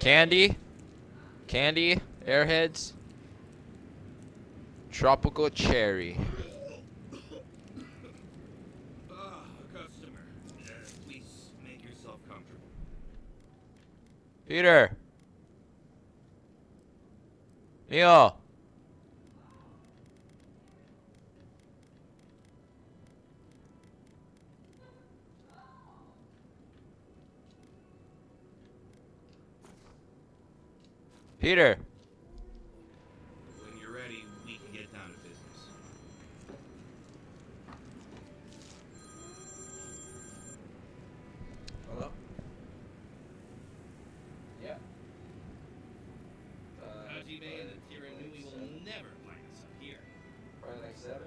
Candy? Candy? Airheads? Tropical cherry. Customer. Please make yourself comfortable. Peter! Neil! Peter! When you're ready, we can get down to business. Hello? Yeah. Hajime and the Tiranui will never find us up here. Probably like 7?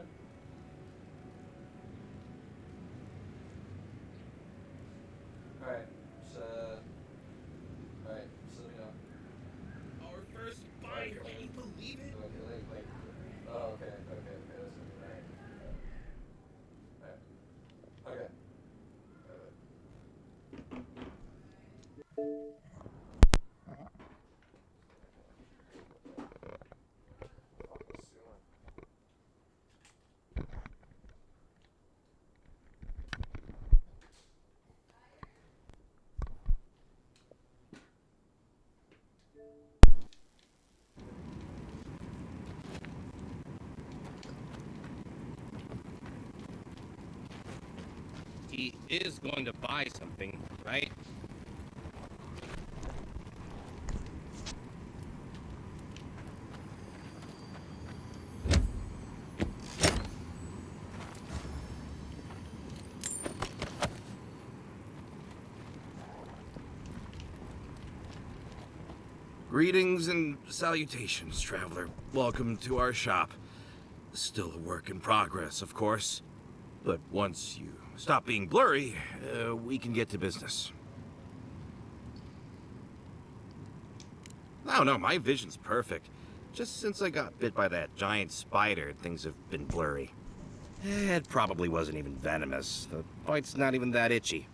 Alright, so... Alright, so let me know. Our first buyer, can you believe it? Like, oh, okay, that's alright. Alright. Okay. He is going to buy something, right? Greetings and salutations, traveler. Welcome to our shop. Still a work in progress, of course. But once you stop being blurry, we can get to business. No, my vision's perfect. Just since I got bit by that giant spider, things have been blurry. It probably wasn't even venomous. The bite's not even that itchy.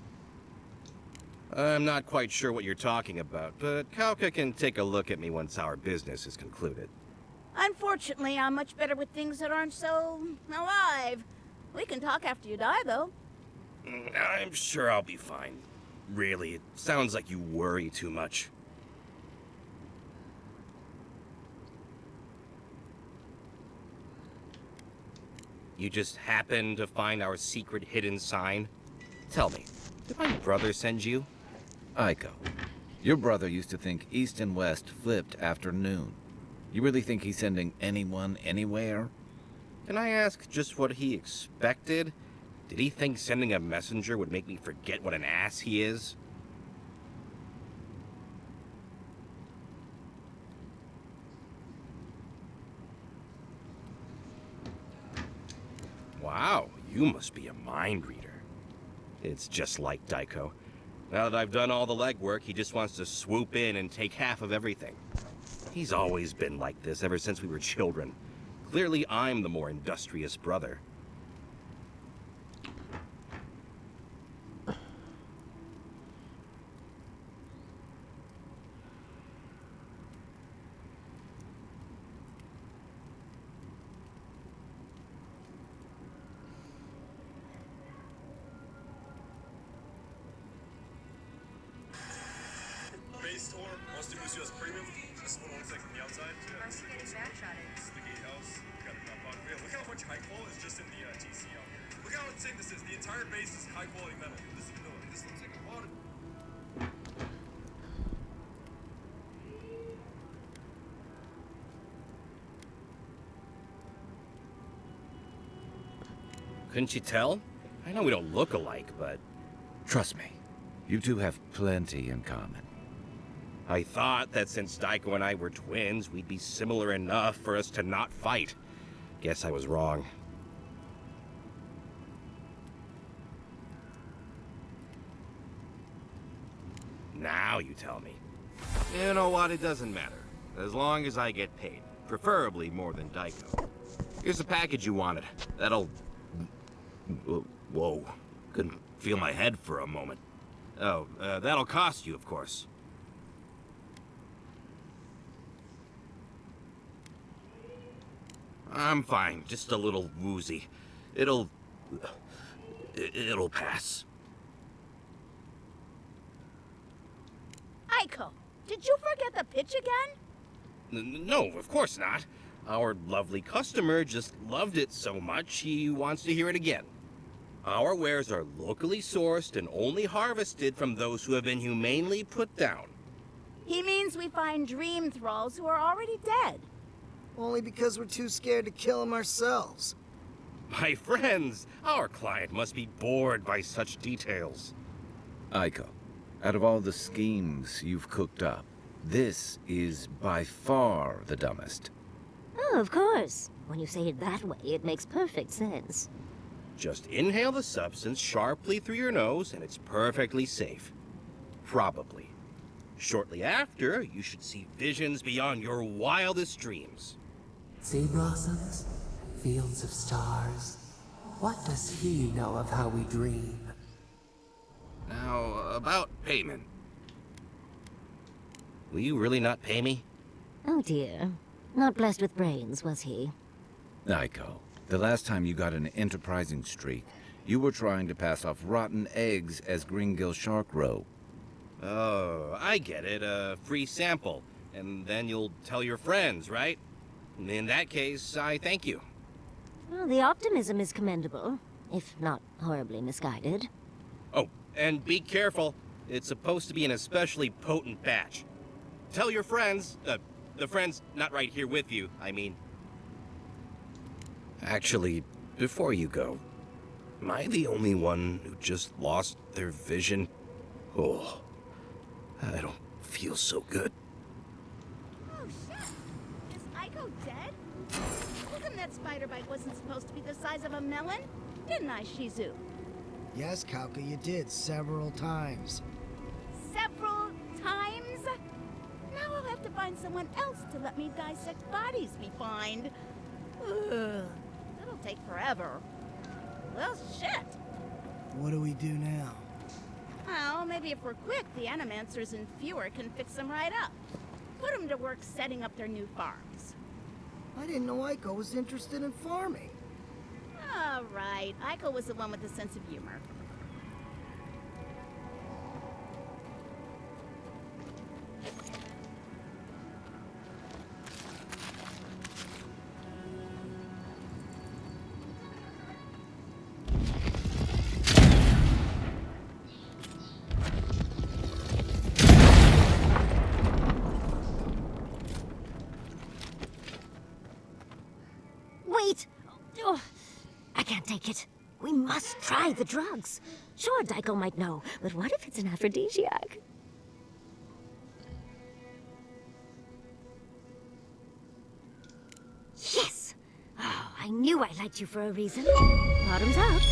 I'm not quite sure what you're talking about, but Kauka can take a look at me once our business is concluded. Unfortunately, I'm much better with things that aren't so alive. We can talk after you die, though. I'm sure I'll be fine. Really, it sounds like you worry too much. You just happened to find our secret hidden sign? Tell me, did my brother send you? Aiko, your brother used to think east and west flipped after noon. You really think he's sending anyone anywhere? Can I ask just what he expected? Did he think sending a messenger would make me forget what an ass he is? Wow, you must be a mind reader. It's just like Daiko. Now that I've done all the legwork, he just wants to swoop in and take half of everything. He's always been like this ever since we were children. Clearly, I'm the more industrious brother. Base tour, most of us premium. This is what it looks like from the outside. How's he getting backshotted? This is the gatehouse. We got the compound. Yeah, look how much high quality is just in the TC out here. Look how insane this is. The entire base is high quality metal. This is vanilla. This looks like a lot of... Couldn't you tell? I know we don't look alike, but... Trust me, you two have plenty in common. I thought that since Daiko and I were twins, we'd be similar enough for us to not fight. Guess I was wrong. Now you tell me. You know what? It doesn't matter. As long as I get paid. Preferably more than Daiko. Here's the package you wanted. That'll... Whoa. Couldn't feel my head for a moment. Oh, that'll cost you, of course. I'm fine, just a little woozy. It'll pass. Aiko, did you forget the pitch again? No, of course not. Our lovely customer just loved it so much he wants to hear it again. Our wares are locally sourced and only harvested from those who have been humanely put down. He means we find dream thralls who are already dead. Only because we're too scared to kill them ourselves. My friends, our client must be bored by such details. Aiko, out of all the schemes you've cooked up, this is by far the dumbest. Oh, of course. When you say it that way, it makes perfect sense. Just inhale the substance sharply through your nose and it's perfectly safe. Probably. Shortly after, you should see visions beyond your wildest dreams. Sea blossoms, fields of stars. What does he know of how we dream? Now, about payment. Will you really not pay me? Oh dear. Not blessed with brains, was he? Aiko, the last time you got an enterprising streak, you were trying to pass off rotten eggs as Greengill Shark Row. Oh, I get it. A free sample. And then you'll tell your friends, right? In that case, I thank you. Well, the optimism is commendable, if not horribly misguided. Oh, and be careful. It's supposed to be an especially potent batch. Tell your friends, the friends not right here with you, I mean. Actually, before you go, am I the only one who just lost their vision? Oh, I don't feel so good. Oh shit! Is Aiko dead? Told him that spider bite wasn't supposed to be the size of a melon, didn't I, Shizu? Yes, Kauka, you did several times. Several times? Now I'll have to find someone else to let me dissect bodies we find. Ugh, it'll take forever. Well, shit. What do we do now? Well, maybe if we're quick, the animancers in Fewer can fix them right up. Put them to work setting up their new farms. I didn't know Aiko was interested in farming. All right, Aiko was the one with the sense of humor. Wait! Oh, I can't take it. We must try the drugs. Sure, Daiko might know, but what if it's an aphrodisiac? Yes! Oh, I knew I liked you for a reason. Bottoms out.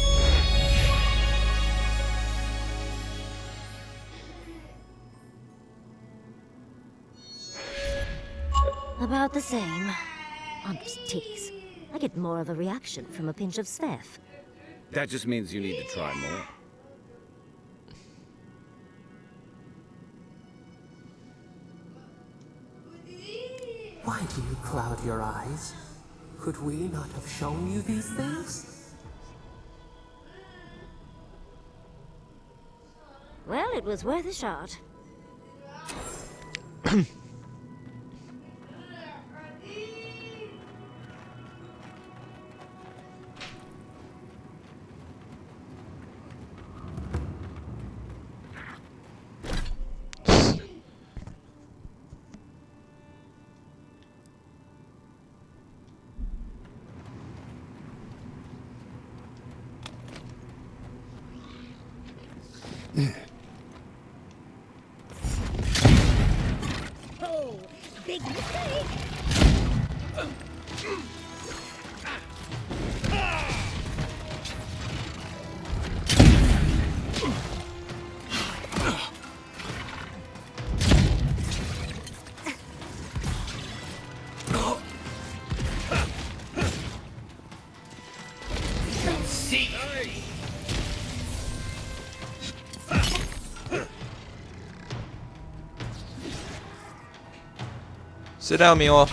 About the same. I'm just titties. I get more of a reaction from a pinch of Svev. That just means you need to try more. Why do you cloud your eyes? Could we not have shown you these things? Well, it was worth a shot. Oh, big mistake! Sit down, Mila.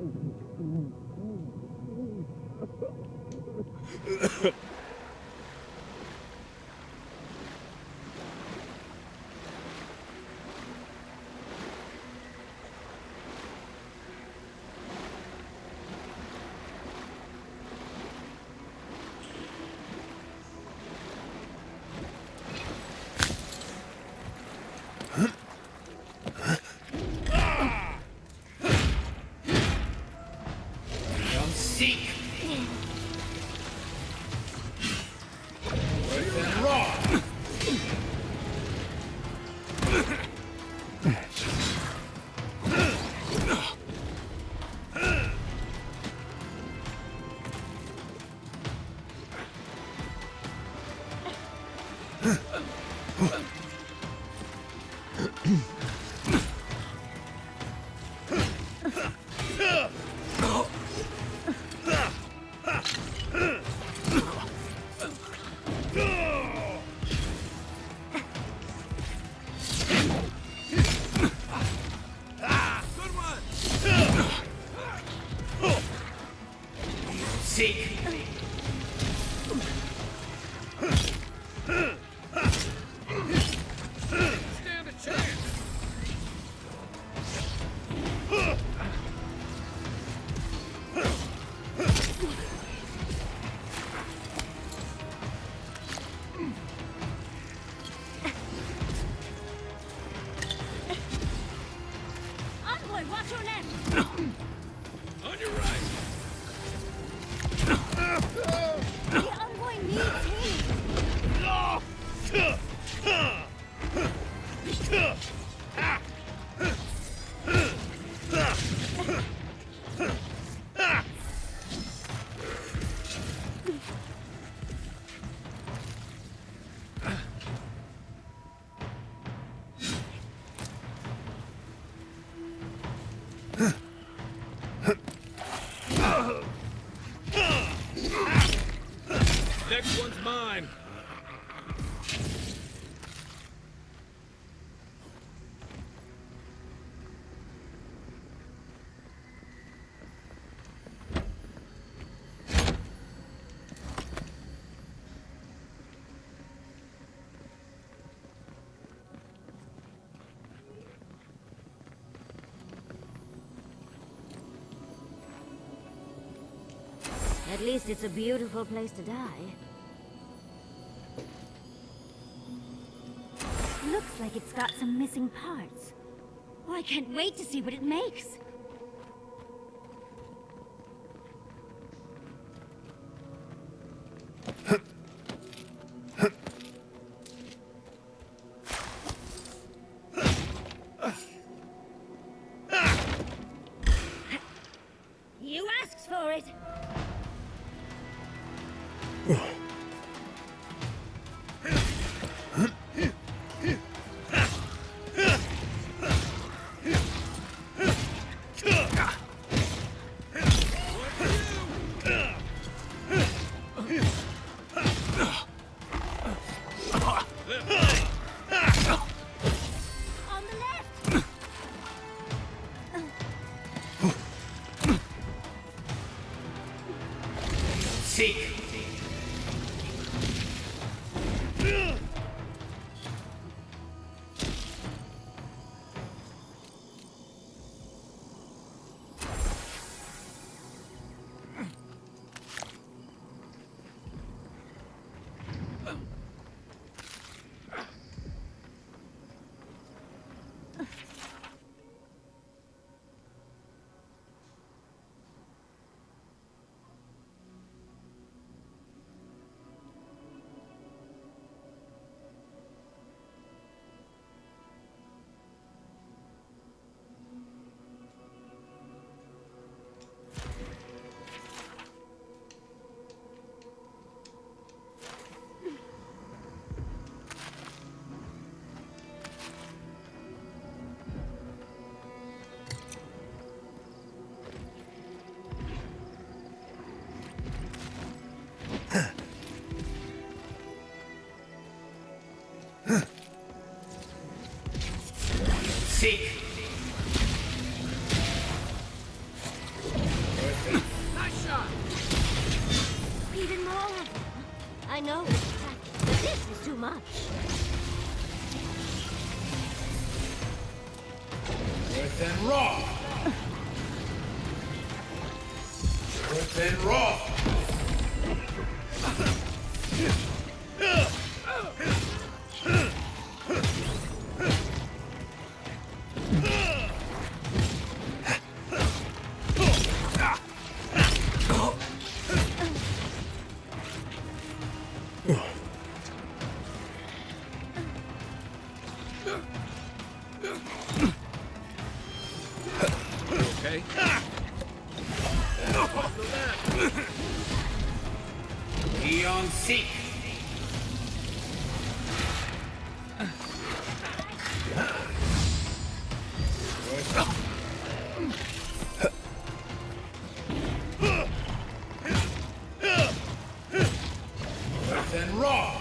Onward, watch your left! On your right! The envoy needs healing! Next one's mine! At least it's a beautiful place to die. Looks like it's got some missing parts. Oh, I can't wait to see what it makes. You asked for it! On the left! I know it's attacking, but this is too much. Earth and raw. Earth and raw. Okay? Eon Seek. Earth and raw.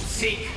Seek.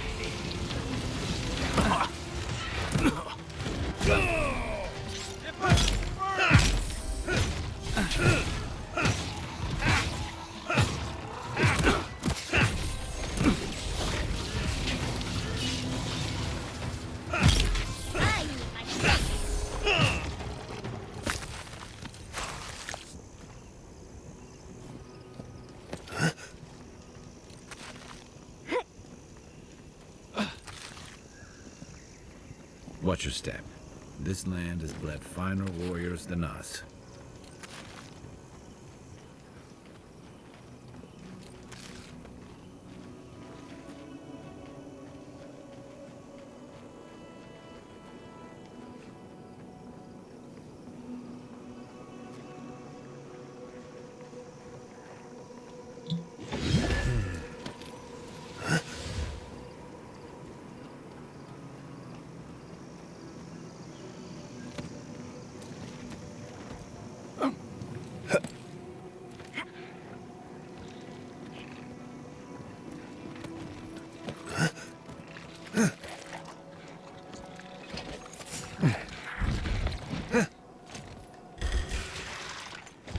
Watch your step. This land has bled finer warriors than us.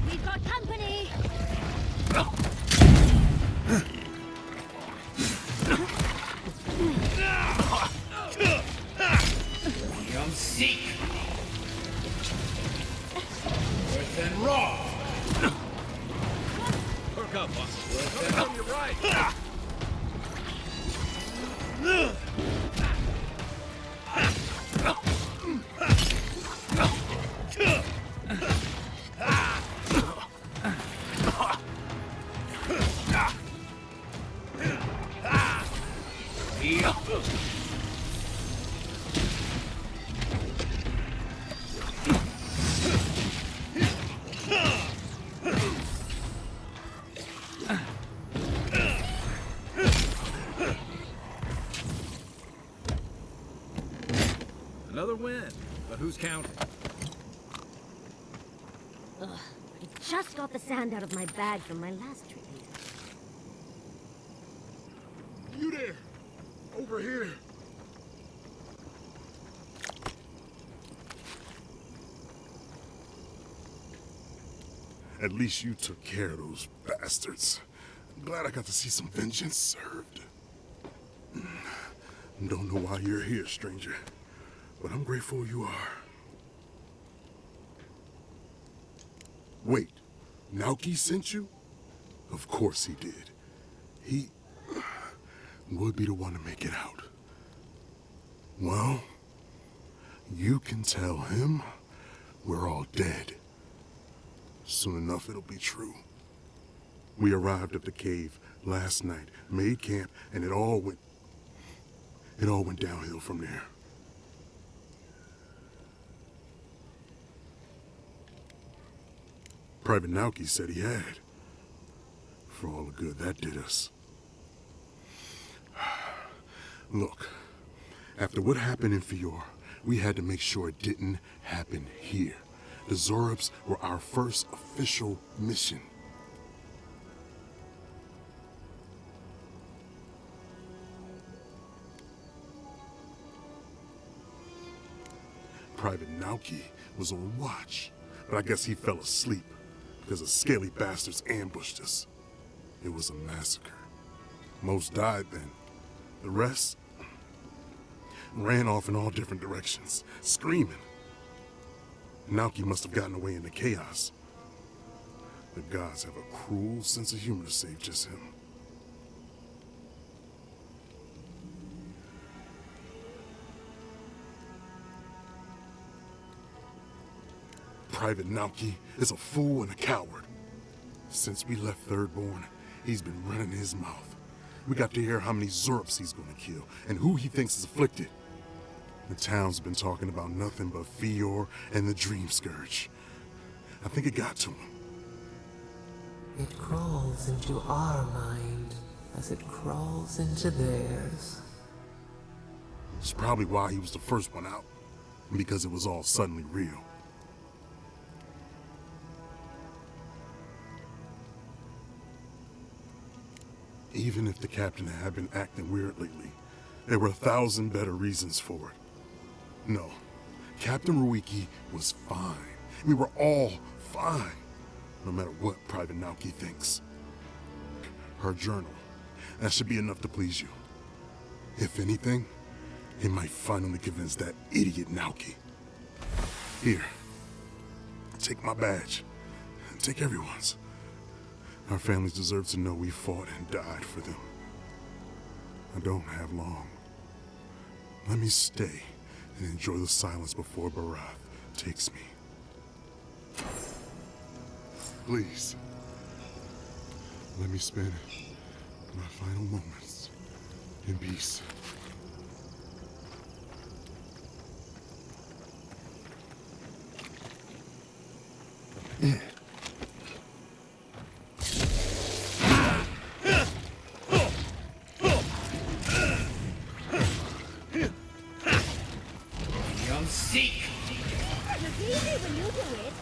We've got company! Eon Seek. Earth and raw. Perk up, boss. Earth and You're right. Another win, but who's counting? Ugh, I just got the sand out of my bag from my last trip. You there? Over here. At least you took care of those bastards. I'm glad I got to see some vengeance served. Don't know why you're here, stranger, but I'm grateful you are. Wait, Naoki sent you? Of course he did. He would be the one to make it out. Well, you can tell him we're all dead. Soon enough, it'll be true. We arrived at the cave last night, made camp, and it all went downhill from there. Private Naoki said he had. For all the good that did us. Look, after what happened in Fior, we had to make sure it didn't happen here. The Zorubs were our first official mission. Private Naoki was on watch, but I guess he fell asleep. because the scaly bastards ambushed us. It was a massacre. Most died then. The rest ran off in all different directions, screaming. Naoki must have gotten away in the chaos. The gods have a cruel sense of humor to save just him. Private Naoki is a fool and a coward. Since we left Thirdborn, he's been running his mouth. We got to hear how many Zorps he's gonna kill and who he thinks is afflicted. The town's been talking about nothing but Fior and the Dream Scourge. I think it got to him. It crawls into our mind as it crawls into theirs. It's probably why he was the first one out, because it was all suddenly real. Even if the captain had been acting weird lately, there were 1,000 better reasons for it. No, Captain Ruiki was fine. We were all fine, no matter what Private Naoki thinks. Her journal, that should be enough to please you. If anything, it might finally convince that idiot Naoki. Here, take my badge. Take everyone's. Our families deserve to know we fought and died for them. I don't have long. Let me stay and enjoy the silence before Barath takes me. Please, let me spend my final moments in peace. Seek! It's easy when you do it.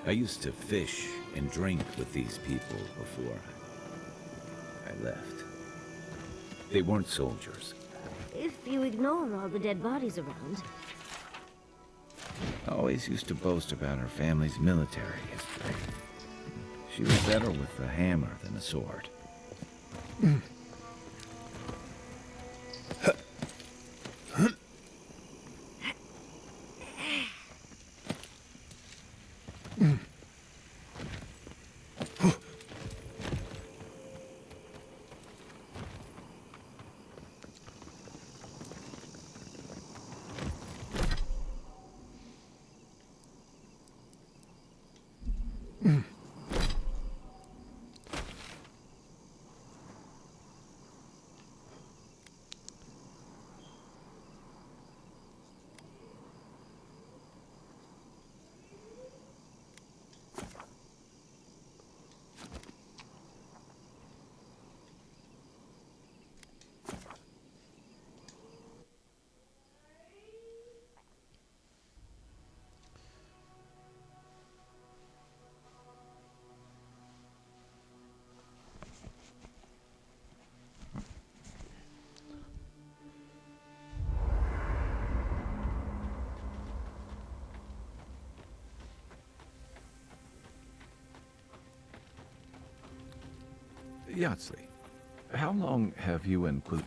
I used to fish and drink with these people before I left. They weren't soldiers. If you ignore all the dead bodies around. Always used to boast about her family's military history. She was better with a hammer than a sword. Yahtzee, how long have you and Quil...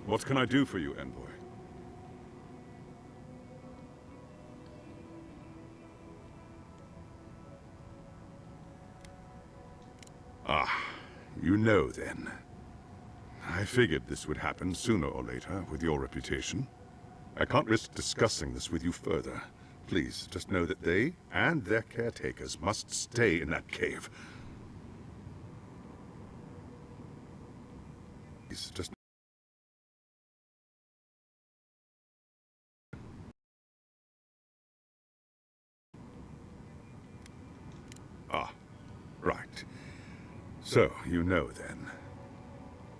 What can I do for you, Envoy? Ah, you know then. I figured this would happen sooner or later with your reputation. I can't risk discussing this with you further. Please, just know that they and their caretakers must stay in that cave. Please, just... Ah, right. So, you know then.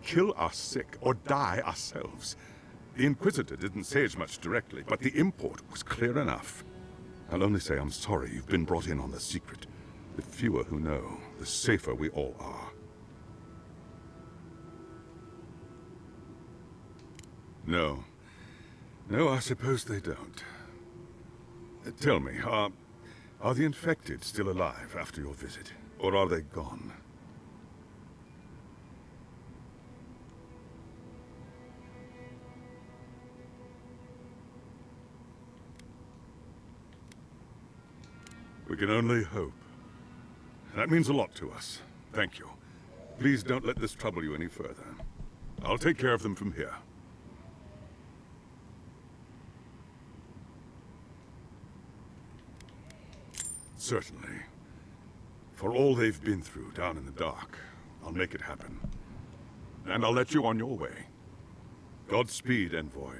Kill our sick or die ourselves. The Inquisitor didn't say as much directly, but the import was clear enough. I'll only say I'm sorry you've been brought in on the secret. The fewer who know, the safer we all are. No. No, I suppose they don't. Tell me, are the infected still alive after your visit? Or are they gone? We can only hope. That means a lot to us. Thank you. Please don't let this trouble you any further. I'll take care of them from here. Certainly. For all they've been through down in the dark, I'll make it happen. And I'll let you on your way. Godspeed, Envoy.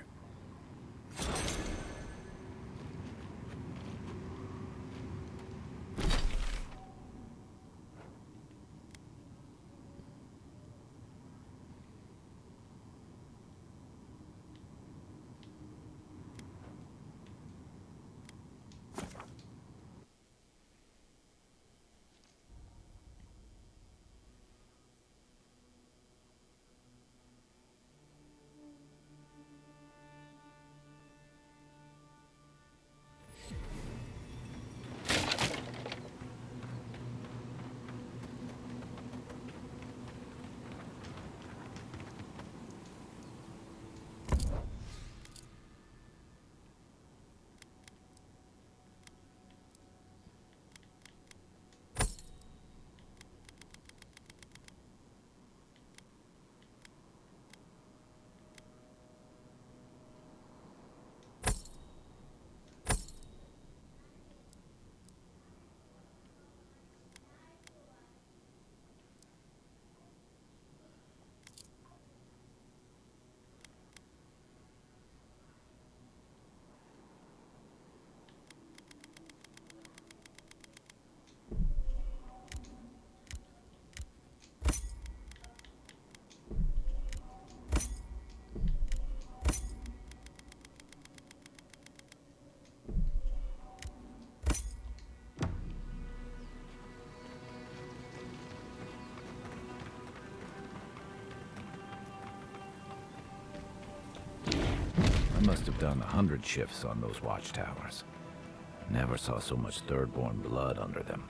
I must have done 100 shifts on those watchtowers. Never saw so much third-born blood under them.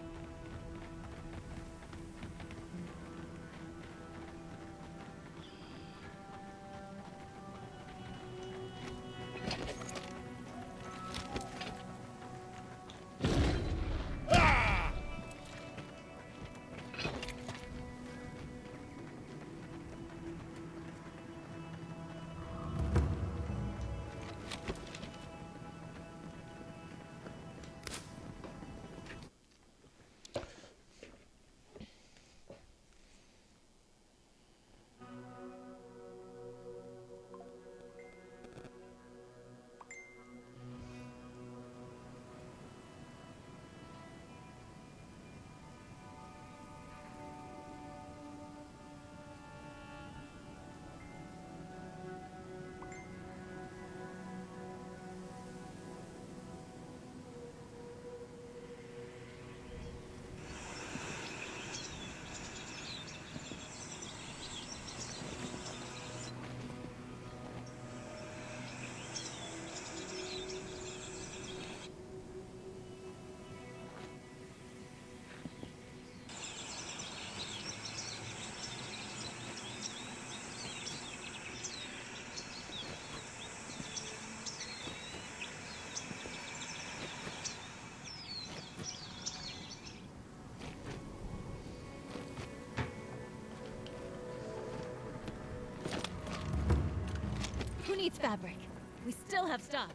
needs fabric? We still have stock.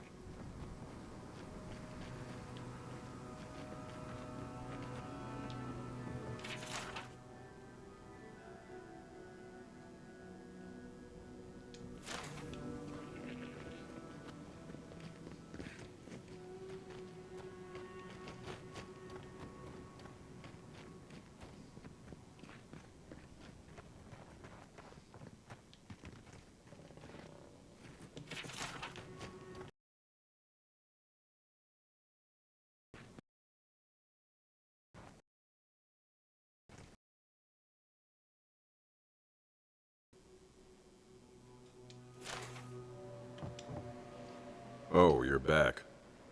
Oh, you're back.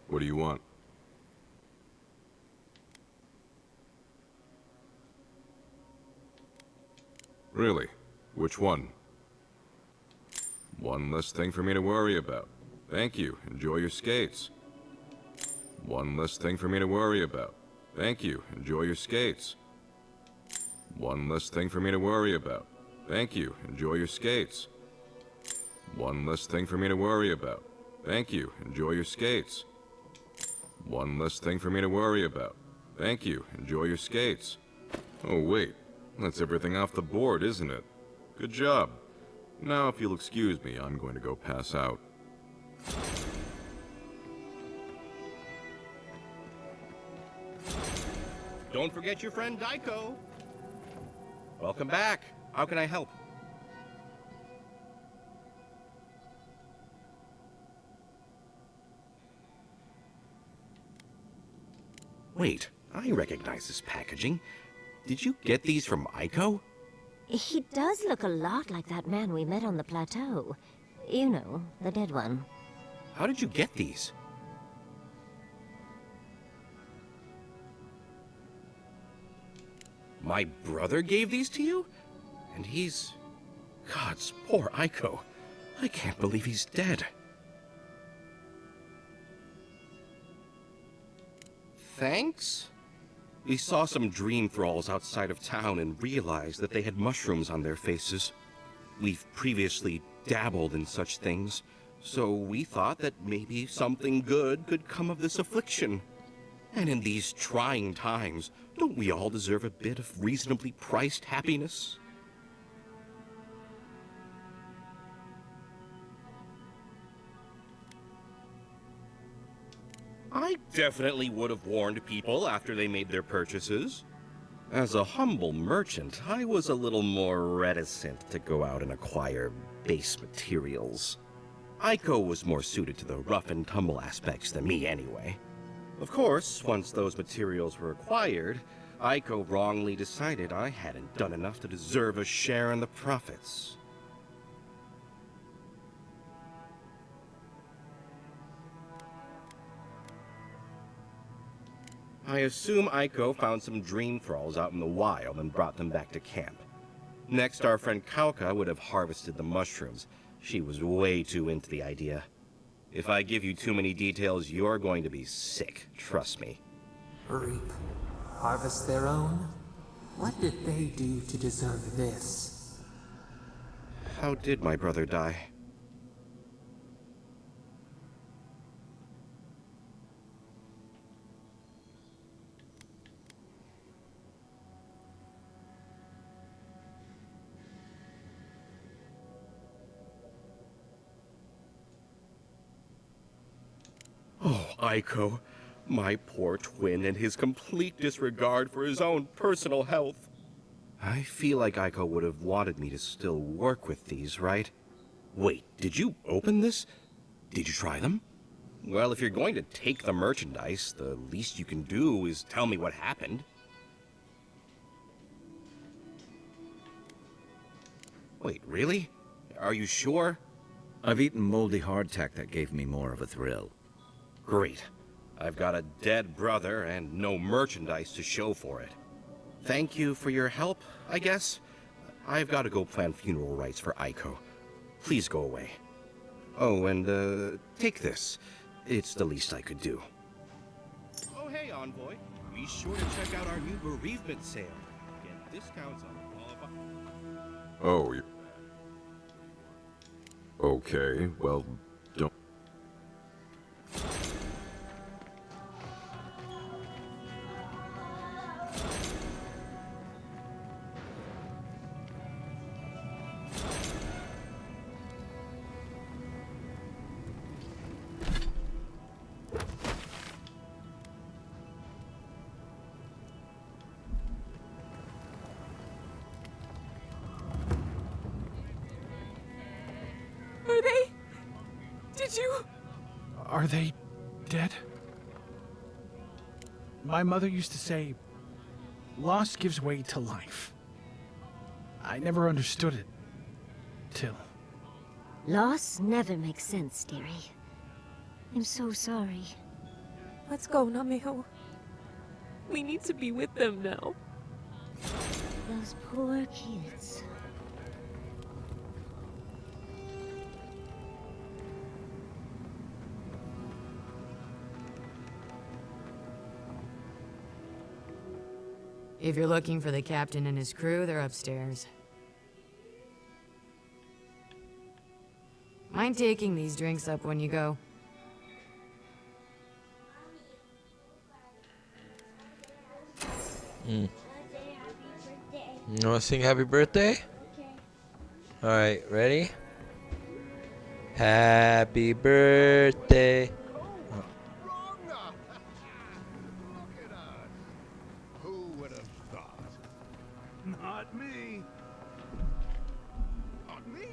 What do you want? Really? Which one? One less thing for me to worry about. Thank you. Enjoy your skates. One less thing for me to worry about. Thank you. Enjoy your skates. One less thing for me to worry about. Thank you. Enjoy your skates. One less thing for me to worry about. Thank you. Enjoy your skates. One less thing for me to worry about. Thank you. Enjoy your skates. Oh, wait. That's everything off the board, isn't it? Good job. Now, if you'll excuse me, I'm going to go pass out. Don't forget your friend Daiko. Welcome back. How can I help? Wait, I recognize this packaging. Did you get these from Aiko? He does look a lot like that man we met on the plateau. You know, the dead one. How did you get these? My brother gave these to you? And he's... Gods, poor Aiko. I can't believe he's dead. Thanks? We saw some dream thralls outside of town and realized that they had mushrooms on their faces. We've previously dabbled in such things, so we thought that maybe something good could come of this affliction. And in these trying times, don't we all deserve a bit of reasonably priced happiness? I definitely would have warned people after they made their purchases. As a humble merchant, I was a little more reticent to go out and acquire base materials. Aiko was more suited to the rough and tumble aspects than me anyway. Of course, once those materials were acquired, Aiko wrongly decided I hadn't done enough to deserve a share in the profits. I assume Aiko found some dream thralls out in the wild and brought them back to camp. Next, our friend Kauka would have harvested the mushrooms. She was way too into the idea. If I give you too many details, you're going to be sick, trust me. Reap, harvest their own? What did they do to deserve this? How did my brother die? Oh, Aiko, my poor twin and his complete disregard for his own personal health. I feel like Aiko would have wanted me to still work with these, right? Wait, did you open this? Did you try them? Well, if you're going to take the merchandise, the least you can do is tell me what happened. Wait, really? Are you sure? I've eaten moldy hardtack that gave me more of a thrill. Great. I've got a dead brother and no merchandise to show for it. Thank you for your help, I guess. I've got to go plan funeral rites for Aiko. Please go away. Oh, and, take this. It's the least I could do. Oh, hey, Envoy. Be sure to check out our new bereavement sale. Get discounts on all of our... Oh, Okay, well, don't... Are they? Did you? Are they dead? My mother used to say, loss gives way to life. I never understood it. Till. Loss never makes sense, dearie. I'm so sorry. Let's go, Namiho. We need to be with them now. Those poor kids. If you're looking for the captain and his crew, they're upstairs. Mind taking these drinks up when you go? You wanna sing happy birthday? Alright, ready? Happy birthday. Who would have thought? Not me. Not me.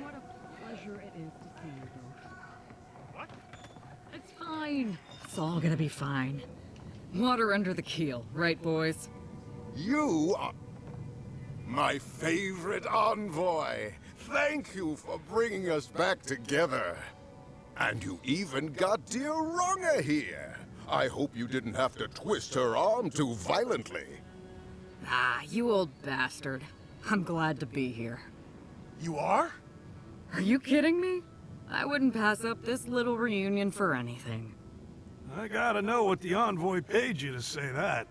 What a pleasure it is to see you both. What? It's fine. It's all gonna be fine. Water under the keel, right, boys? You are my favorite envoy. Thank you for bringing us back together. And you even got dear Runga here. I hope you didn't have to twist her arm too violently. Ah, you old bastard. I'm glad to be here. You are? Are you kidding me? I wouldn't pass up this little reunion for anything. I gotta know what the envoy paid you to say that.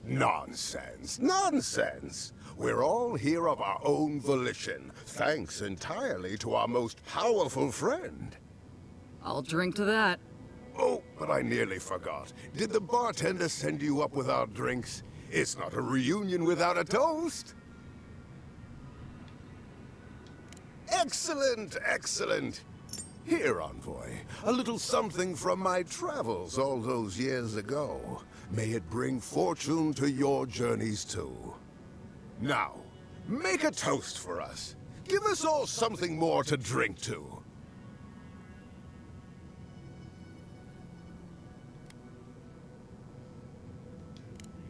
Nonsense, nonsense. We're all here of our own volition, thanks entirely to our most powerful friend. I'll drink to that. Oh, but I nearly forgot. Did the bartender send you up with our drinks? It's not a reunion without a toast. Excellent, excellent. Here, envoy, a little something from my travels all those years ago. May it bring fortune to your journeys too. Now, make a toast for us. Give us all something more to drink to.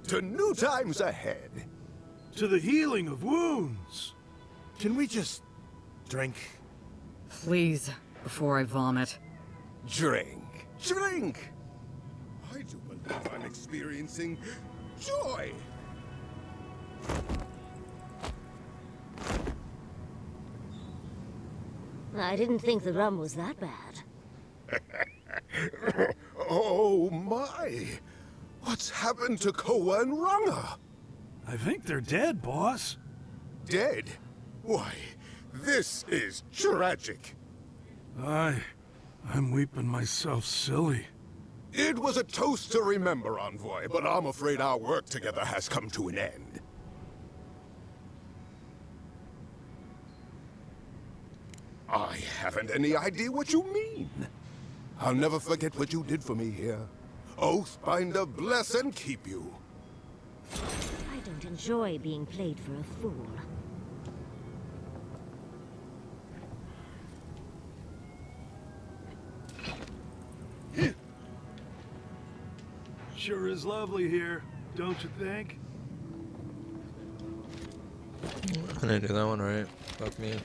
To new times ahead. To the healing of wounds. Can we just drink? Please, before I vomit. Drink. Drink! I do believe I'm experiencing joy. I didn't think the rum was that bad. Oh my! What's happened to Koa and Runga? I think they're dead, boss. Dead? Why, this is tragic. I'm weeping myself silly. It was a toast to remember, Envoy, but I'm afraid our work together has come to an end. I haven't any idea what you mean. I'll never forget what you did for me here. Oathbinder bless and keep you. I don't enjoy being played for a fool. Sure is lovely here, don't you think? I didn't do that one right. Fuck me.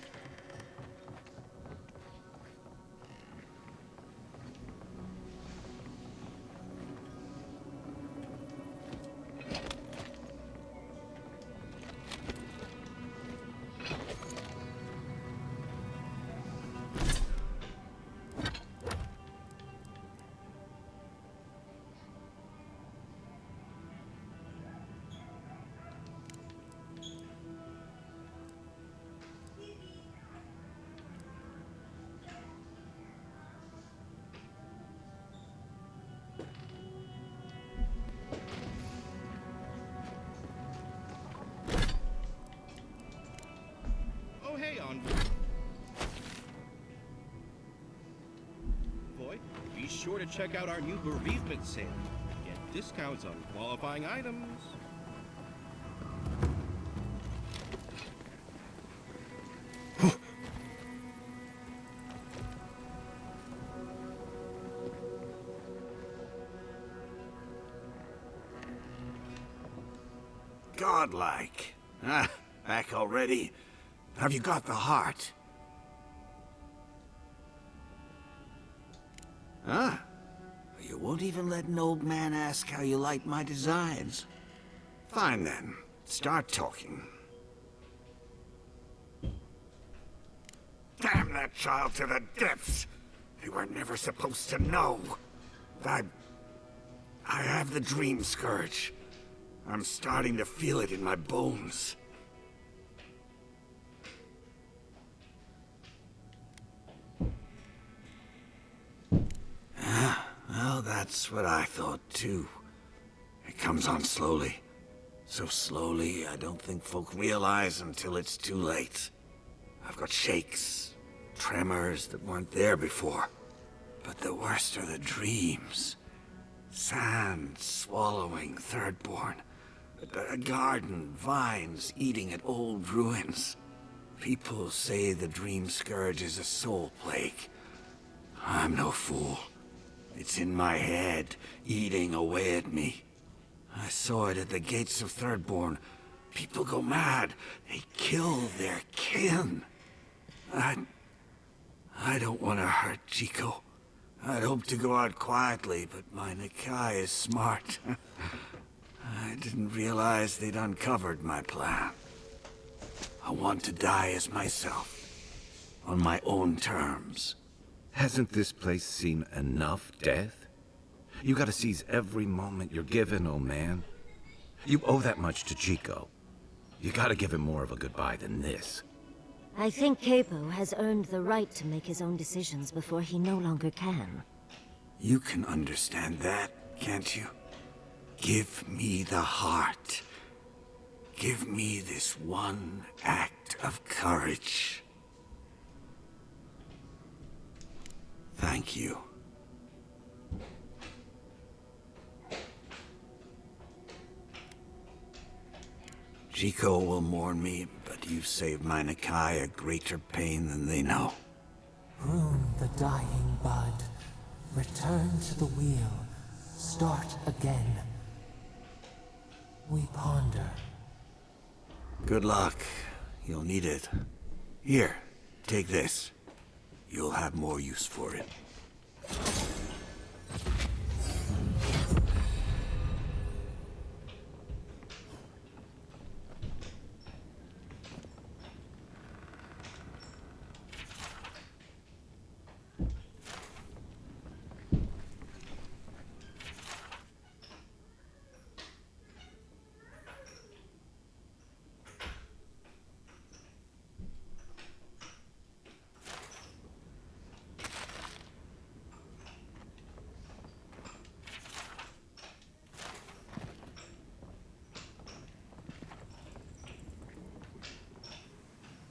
Oh, hey, Envoy. Be sure to check out our new bereavement sale. Get discounts on qualifying items. Godlike. Ah, back already? Have you got the heart? Ah, you won't even let an old man ask how you like my designs. Fine then, start talking. Damn that child to the depths! They were never supposed to know. I have the dream scourge. I'm starting to feel it in my bones. Well, that's what I thought too. It comes on slowly. So slowly, I don't think folk realize until it's too late. I've got shakes, tremors that weren't there before. But the worst are the dreams. Sand swallowing Thirdborn. A garden, vines eating at old ruins. People say the dream scourge is a soul plague. I'm no fool. It's in my head, eating away at me. I saw it at the gates of Thirdborn. People go mad. They kill their kin. I don't want to hurt Chico. I'd hoped to go out quietly, but my Nakai is smart. I didn't realize they'd uncovered my plan. I want to die as myself, on my own terms. Hasn't this place seen enough death? You gotta seize every moment you're given, old man. You owe that much to Chico. You gotta give him more of a goodbye than this. I think Capo has earned the right to make his own decisions before he no longer can. You can understand that, can't you? Give me the heart. Give me this one act of courage. Thank you. Chico will mourn me, but you've saved my Nakai a greater pain than they know. Prune the dying bud. Return to the wheel. Start again. We ponder. Good luck. You'll need it. Here, take this. You'll have more use for it.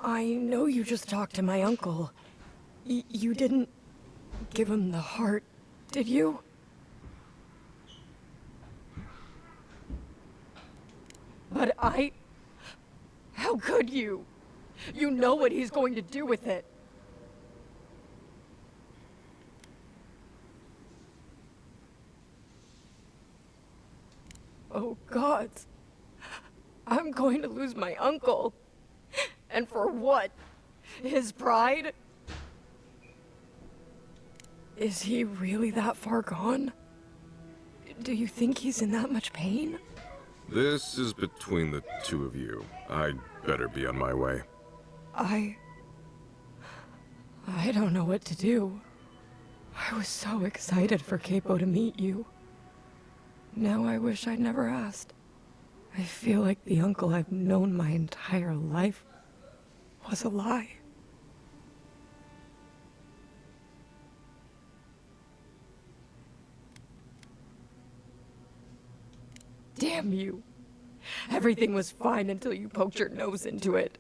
I know you just talked to my uncle. You didn't give him the heart, did you? But how could you? You know what he's going to do with it. Oh, gods. I'm going to lose my uncle. And for what? His pride? Is he really that far gone? Do you think he's in that much pain? This is between the two of you. I'd better be on my way. I don't know what to do. I was so excited for Capo to meet you. Now I wish I'd never asked. I feel like the uncle I've known my entire life was a lie. Damn you. Everything was fine until you poked your nose into it.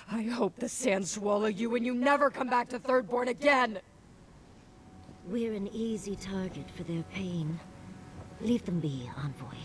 I hope the sand swallow you and you never come back to Thirdborn again! We're an easy target for their pain. Leave them be, Envoy.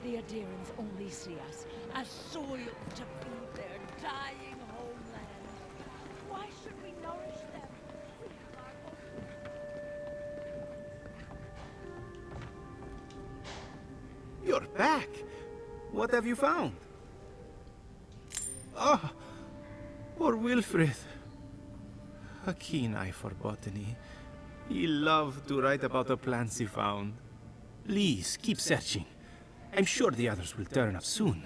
The Adirans only see us as soil to feed their dying homeland. Why should we nourish them? You're back. What have you found? Ah, poor Wilfred. A keen eye for botany. He loved to write about the plants he found. Please, keep searching. I'm sure the others will turn up soon.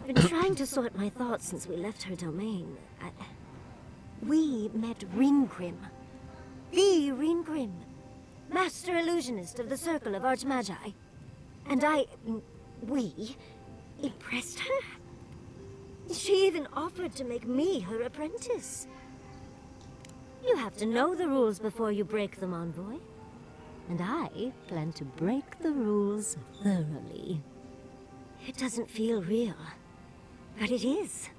I've been trying to sort my thoughts since we left her domain. We met Ringrim. The Ringrim. Master illusionist of the Circle of Archmagi. And we impressed her. She even offered to make me her apprentice. You have to know the rules before you break them, Envoy. And I plan to break the rules thoroughly. It doesn't feel real, but it is.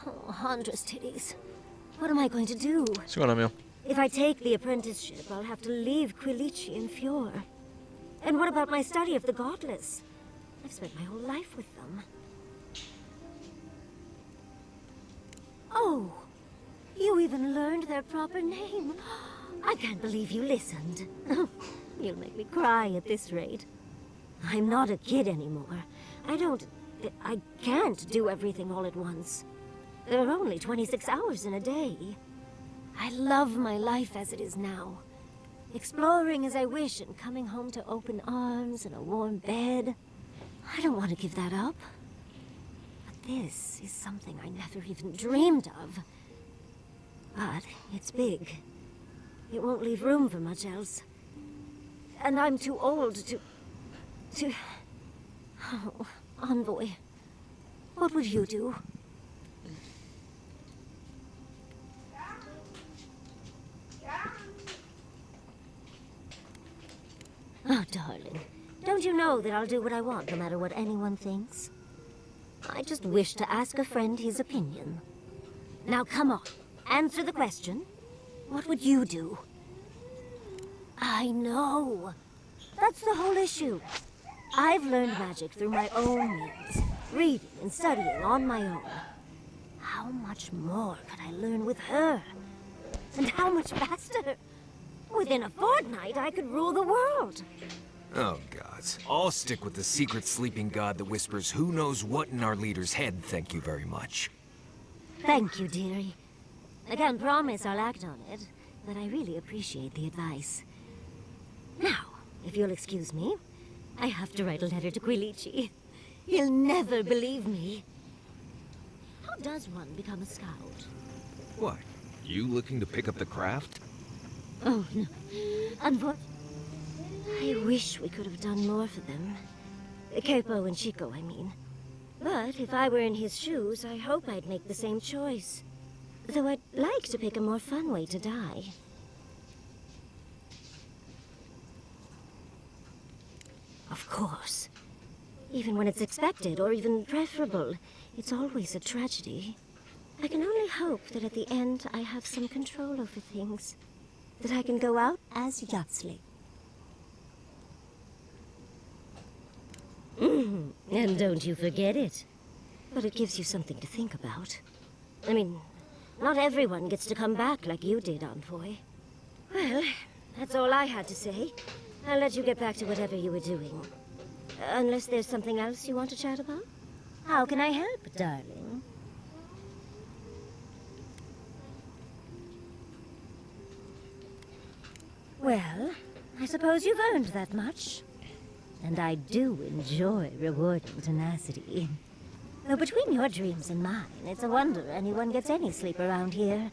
Oh, Handra's titties. What am I going to do? What's going on, Mil? If I take the apprenticeship, I'll have to leave Quilici and Fjord. And what about my study of the Godless? I've spent my whole life with them. Oh, you even learned their proper name. I can't believe you listened. You'll make me cry at this rate. I'm not a kid anymore. I can't do everything all at once. There are only 26 hours in a day. I love my life as it is now. Exploring as I wish and coming home to open arms and a warm bed. I don't want to give that up. But this is something I never even dreamed of. But it's big. It won't leave room for much else. And I'm too old to... Oh, Envoy. What would you do? Oh, darling. Don't you know that I'll do what I want no matter what anyone thinks? I just wish to ask a friend his opinion. Now come on. Answer the question. What would you do? I know. That's the whole issue. I've learned magic through my own means. Reading and studying on my own. How much more could I learn with her? And how much faster? Within a fortnight, I could rule the world. Oh, gods. I'll stick with the secret sleeping god that whispers who knows what in our leader's head, thank you very much. Thank you, dearie. I can't promise I'll act on it, but I really appreciate the advice. Now, if you'll excuse me, I have to write a letter to Quilici. He'll never believe me. How does one become a scout? What? You looking to pick up the craft? Oh, no. Unfortunately, I wish we could have done more for them. Capo and Chico, I mean. But if I were in his shoes, I hope I'd make the same choice. Though I'd like to pick a more fun way to die. Of course. Even when it's expected, or even preferable, it's always a tragedy. I can only hope that at the end I have some control over things. That I can go out as Yatsley. And don't you forget it. But it gives you something to think about. I mean, not everyone gets to come back like you did, Envoy. Well, that's all I had to say. I'll let you get back to whatever you were doing. Unless there's something else you want to chat about? How can I help, darling? Well, I suppose you've earned that much. And I do enjoy rewarding tenacity. Though between your dreams and mine, it's a wonder anyone gets any sleep around here.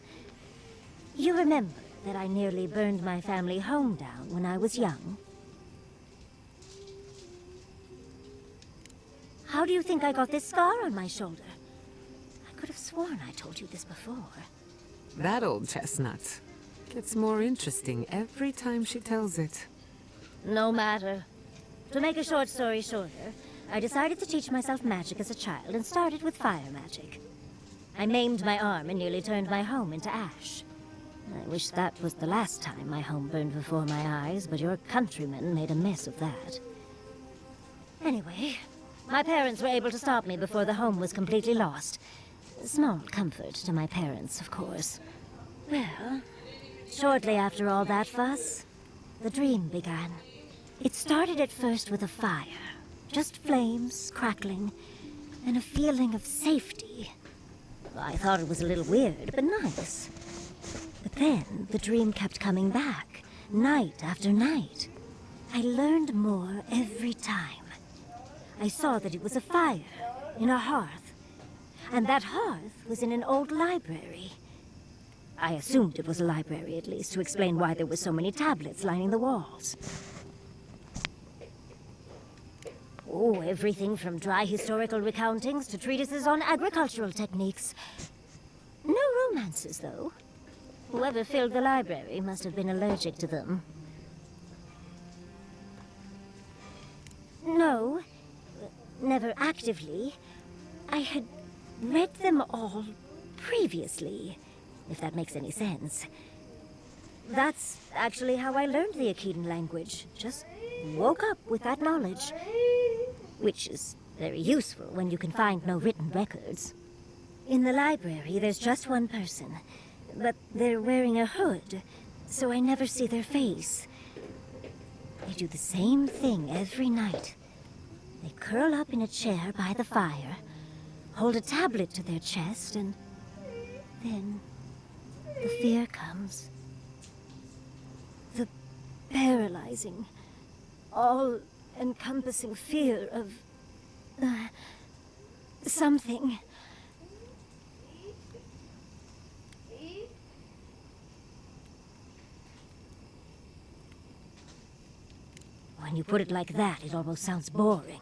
You remember that I nearly burned my family home down when I was young? How do you think I got this scar on my shoulder? I could have sworn I told you this before. That old chestnut gets more interesting every time she tells it. No matter. To make a short story shorter, I decided to teach myself magic as a child and started with fire magic. I maimed my arm and nearly turned my home into ash. I wish that was the last time my home burned before my eyes, but your countrymen made a mess of that. Anyway, my parents were able to stop me before the home was completely lost. Small comfort to my parents, of course. Well, shortly after all that fuss, the dream began. It started at first with a fire. Just flames, crackling, and a feeling of safety. I thought it was a little weird, but nice. But then the dream kept coming back, night after night. I learned more every time. I saw that it was a fire, in a hearth. And that hearth was in an old library. I assumed it was a library, at least, to explain why there were so many tablets lining the walls. Oh, everything from dry historical recountings to treatises on agricultural techniques. No romances, though. Whoever filled the library must have been allergic to them. No, never actively. I had read them all previously, if that makes any sense. That's actually how I learned the Akedan language. Just woke up with that knowledge. Which is very useful when you can find no written records. In the library, there's just one person, but they're wearing a hood, so I never see their face. They do the same thing every night. They curl up in a chair by the fire, hold a tablet to their chest, and then the fear comes. The paralyzing, all-encompassing fear of something. When you put it like that, it almost sounds boring.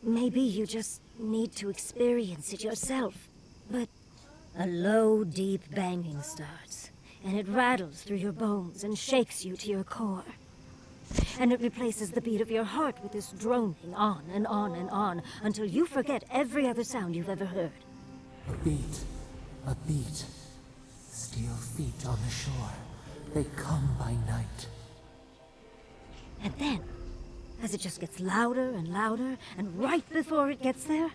Maybe you just need to experience it yourself. But a low, deep banging starts, and it rattles through your bones and shakes you to your core. And it replaces the beat of your heart with this droning on and on and on until you forget every other sound you've ever heard. A beat. A beat. Steel feet on the shore. They come by night. And then, as it just gets louder and louder, and right before it gets there,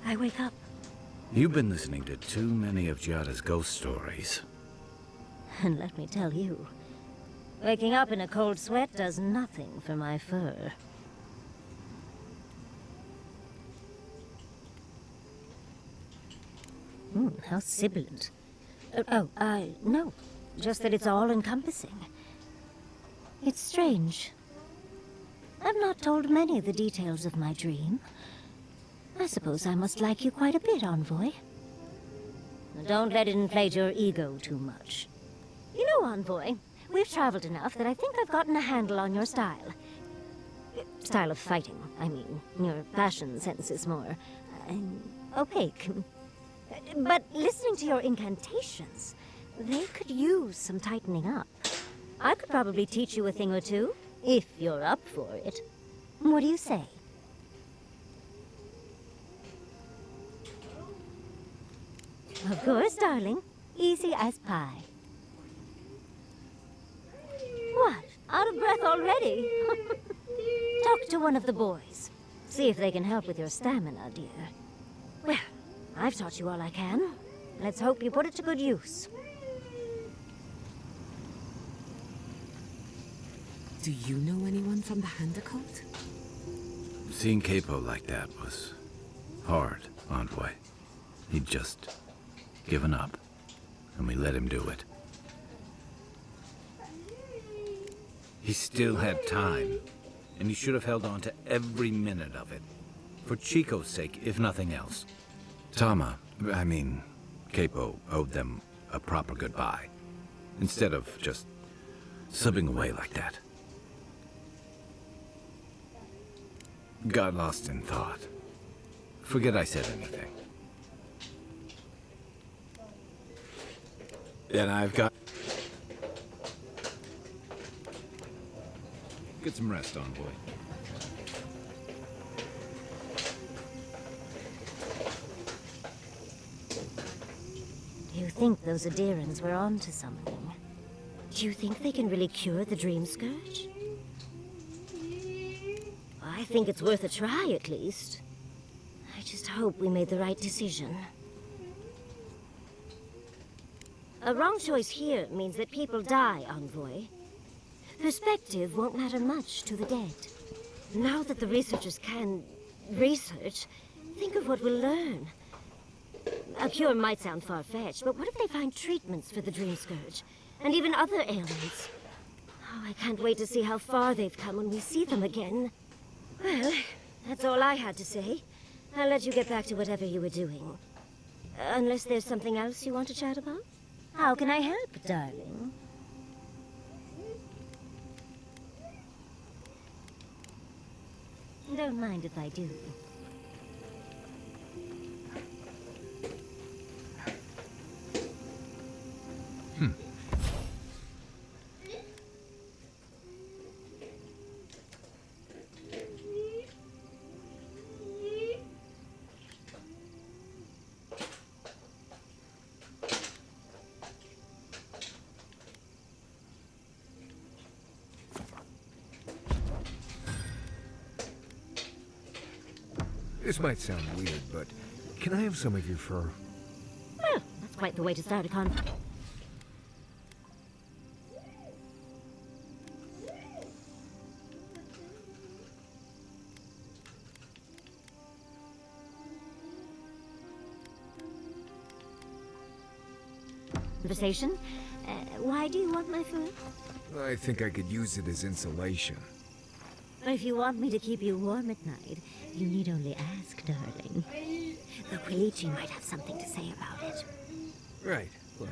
I wake up. You've been listening to too many of Giada's ghost stories. And let me tell you, waking up in a cold sweat does nothing for my fur. How sibilant. No. Just that it's all-encompassing. It's strange. I've not told many of the details of my dream. I suppose I must like you quite a bit, Envoy. Don't let it inflate your ego too much. You know, Envoy, we've traveled enough that I think I've gotten a handle on your style. Style of fighting, I mean. Your fashion sense is more opaque. But listening to your incantations, they could use some tightening up. I could probably teach you a thing or two, if you're up for it. What do you say? Of course, darling. Easy as pie. What? Out of breath already? Talk to one of the boys. See if they can help with your stamina, dear. Well, I've taught you all I can. Let's hope you put it to good use. Do you know anyone from the Handa cult? Seeing Capo like that was hard, Envoy. He'd just given up, and we let him do it. He still had time, and he should have held on to every minute of it. For Chico's sake, if nothing else. Capo owed them a proper goodbye, instead of just slipping away like that. Got lost in thought. Forget I said anything. And I've got... Get some rest, Envoy. You think those Adirans were onto something? Do you think they can really cure the Dream Scourge? I think it's worth a try, at least. I just hope we made the right decision. A wrong choice here means that people die, Envoy. Perspective won't matter much to the dead. Now that the researchers can research, think of what we'll learn. A cure might sound far-fetched, but what if they find treatments for the Dream Scourge? And even other ailments? Oh, I can't wait to see how far they've come when we see them again. Well, that's all I had to say. I'll let you get back to whatever you were doing. Unless there's something else you want to chat about? How can I help, darling? Don't mind if I do. This might sound weird, but can I have some of your fur? Well, that's quite the way to start a conversation. Why do you want my fur? I think I could use it as insulation. If you want me to keep you warm at night, you need only ask, darling. The Quilichi might have something to say about it. Right. Look.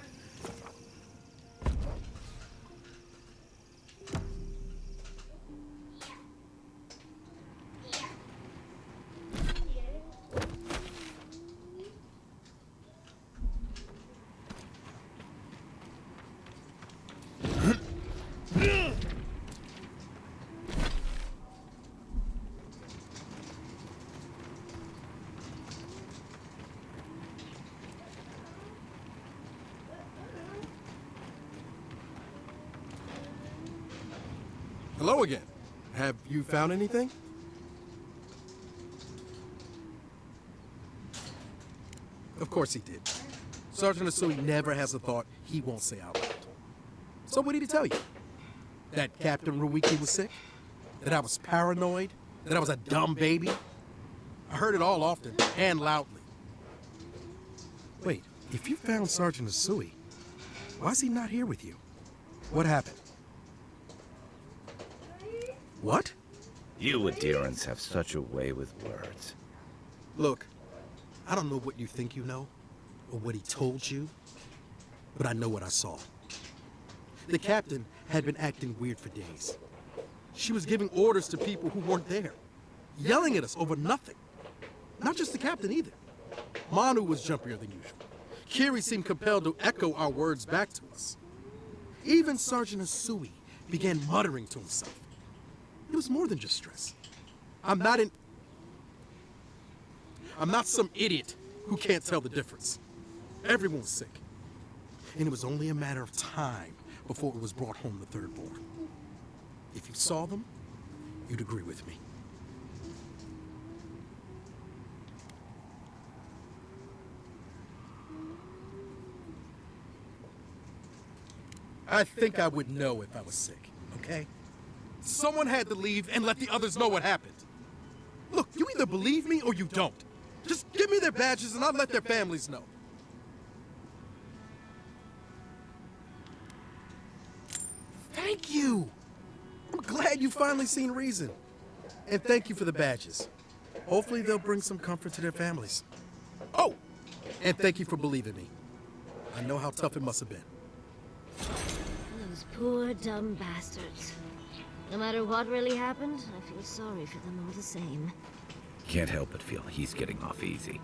Hello again. Have you found anything? Of course he did. Sergeant Asui never has a thought he won't say out loud. So what did he tell you? That Captain Ruiki was sick? That I was paranoid? That I was a dumb baby? I heard it all often and loudly. Wait, if you found Sergeant Asui, why is he not here with you? What happened? What? You Adherents have such a way with words. Look, I don't know what you think you know, or what he told you, but I know what I saw. The captain had been acting weird for days. She was giving orders to people who weren't there, yelling at us over nothing. Not just the captain either. Manu was jumpier than usual. Kiri seemed compelled to echo our words back to us. Even Sergeant Asui began muttering to himself. It was more than just stress. I'm not some idiot who can't tell the difference. Everyone was sick. And it was only a matter of time before it was brought home the third born. If you saw them, you'd agree with me. I think I would know if I was sick, okay? Someone had to leave and let the others know what happened. Look, you either believe me or you don't. Just give me their badges and I'll let their families know. Thank you! I'm glad you finally seen reason. And thank you for the badges. Hopefully they'll bring some comfort to their families. Oh! And thank you for believing me. I know how tough it must have been. Those poor, dumb bastards. No matter what really happened, I feel sorry for them all the same. Can't help but feel he's getting off easy.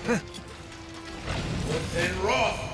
And raw.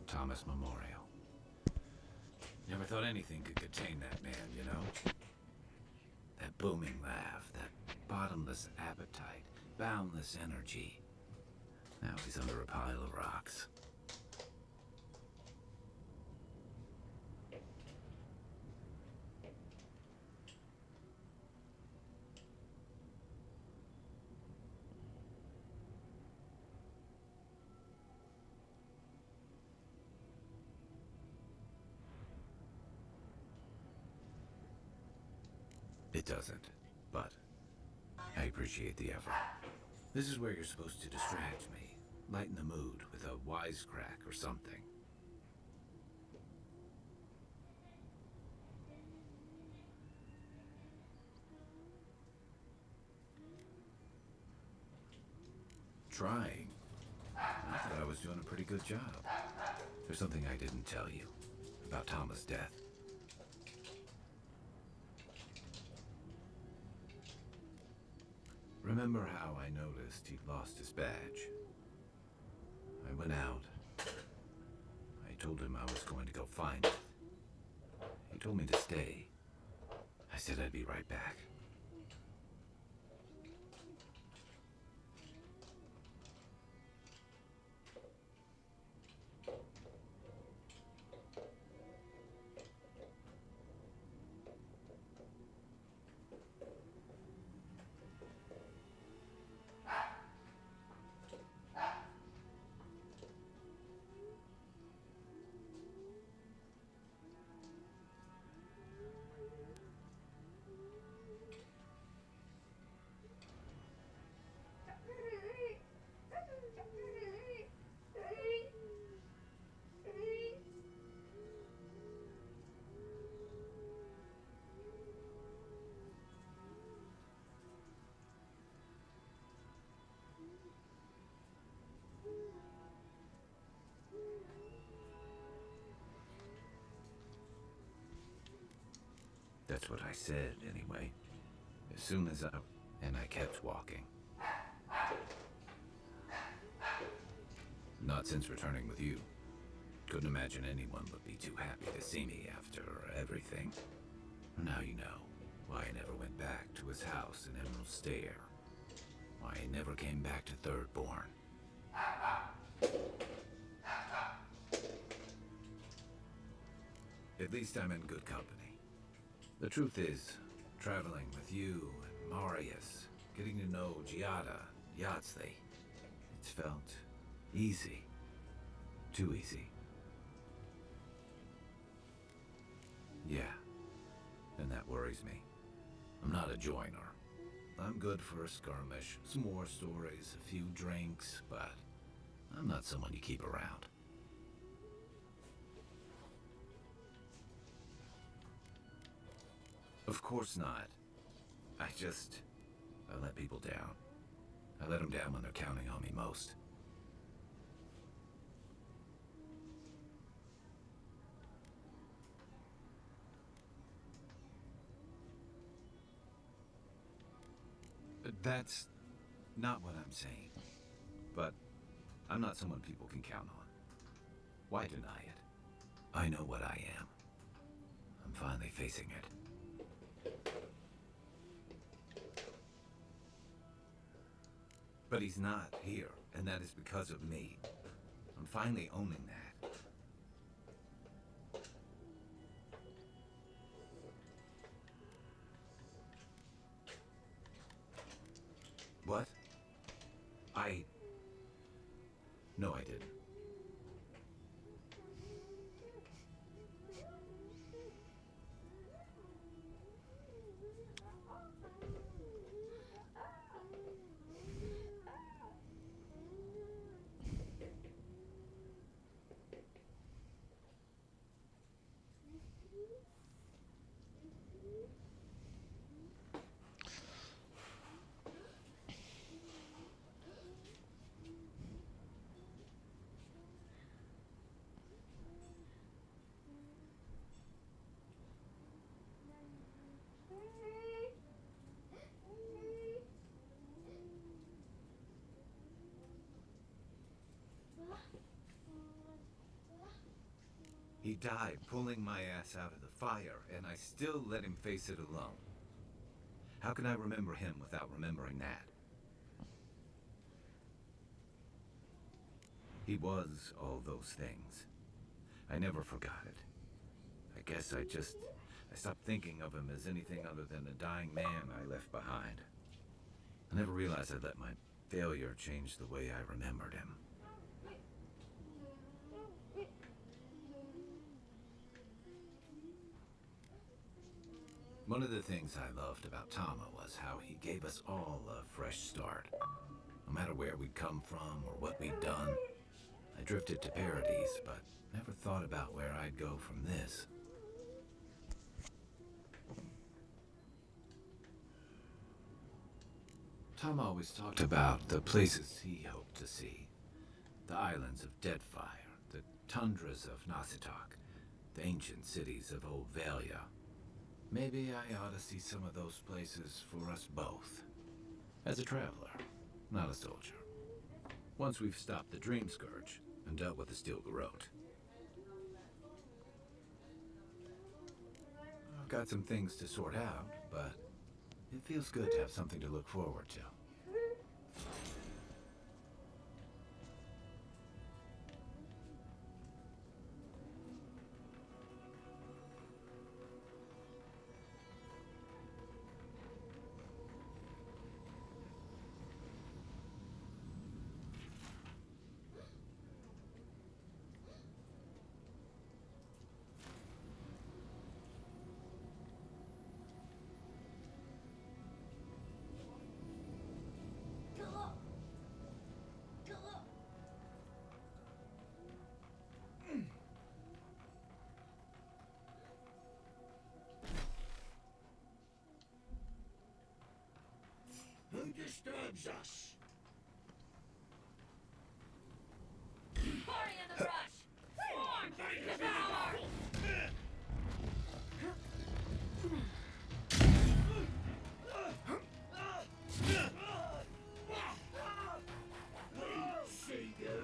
Thomas Memorial. Never thought anything could contain that man, you know? That booming laugh, that bottomless appetite, boundless energy. Now he's under a pile of rocks. It doesn't, but I appreciate the effort. This is where you're supposed to distract me, lighten the mood with a wisecrack or something. Trying? I thought I was doing a pretty good job. There's something I didn't tell you about Thomas' death. Remember how I noticed he'd lost his badge? I went out. I told him I was going to go find it. He told me to stay. I said I'd be right back. That's what I said, anyway. As soon as I... And I kept walking. Not since returning with you. Couldn't imagine anyone would be too happy to see me after everything. Now you know why I never went back to his house in Emerald Stair. Why I never came back to Thirdborn. At least I'm in good company. The truth is, traveling with you and Marius, getting to know Giada, Yahtzee, it's felt easy. Too easy. Yeah, and that worries me. I'm not a joiner. I'm good for a skirmish, some more stories, a few drinks, but I'm not someone you keep around. Of course not. I let people down. I let them down when they're counting on me most. That's not what I'm saying. But I'm not someone people can count on. Why deny it? I know what I am. I'm finally facing it. But he's not here, and that is because of me. I'm finally owning that. What? No, I didn't. He died pulling my ass out of the fire, and I still let him face it alone. How can I remember him without remembering that? He was all those things. I never forgot it. I guess I stopped thinking of him as anything other than a dying man I left behind. I never realized I'd let my failure change the way I remembered him. One of the things I loved about Tama was how he gave us all a fresh start. No matter where we'd come from or what we'd done. I drifted to Paradise, but never thought about where I'd go from this. Tom always talked about the places he hoped to see. The islands of Deadfire, the tundras of Nasitok, the ancient cities of Old Valia. Maybe I ought to see some of those places for us both. As a traveler, not a soldier. Once we've stopped the Dream Scourge and dealt with the Steel Garrote. I've got some things to sort out, but it feels good to have something to look forward to. Who disturbs us? Party in the brush! Swarm! Devour! See you.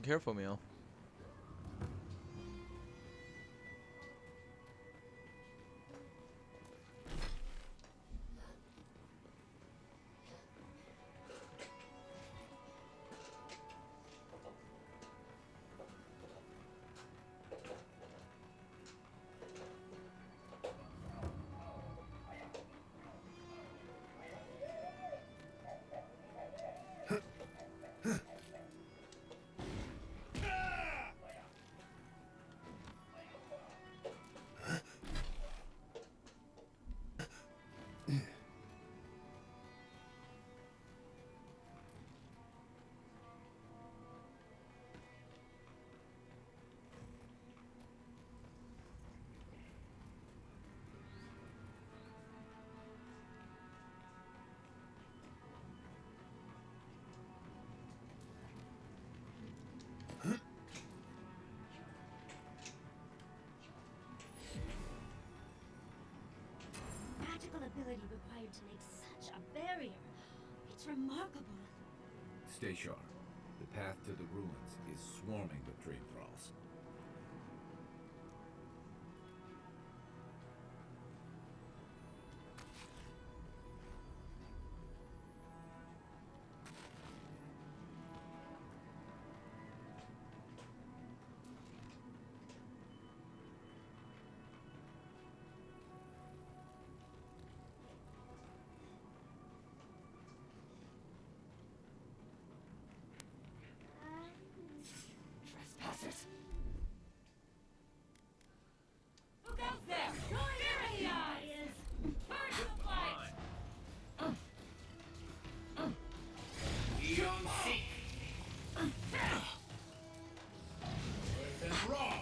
Careful, Meal. Magical ability required to make such a barrier. It's remarkable. Stay sharp. The path to the ruins is swarming with dream thralls. Trespassers! Look out there! There he is! Birds of flight! Eon Seek! Earth Raw!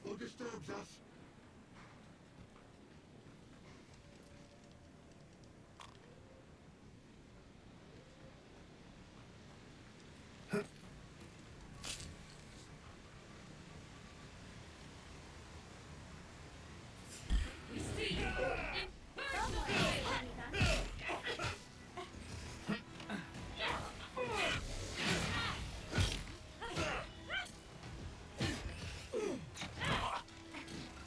Who disturbs us? We see you! In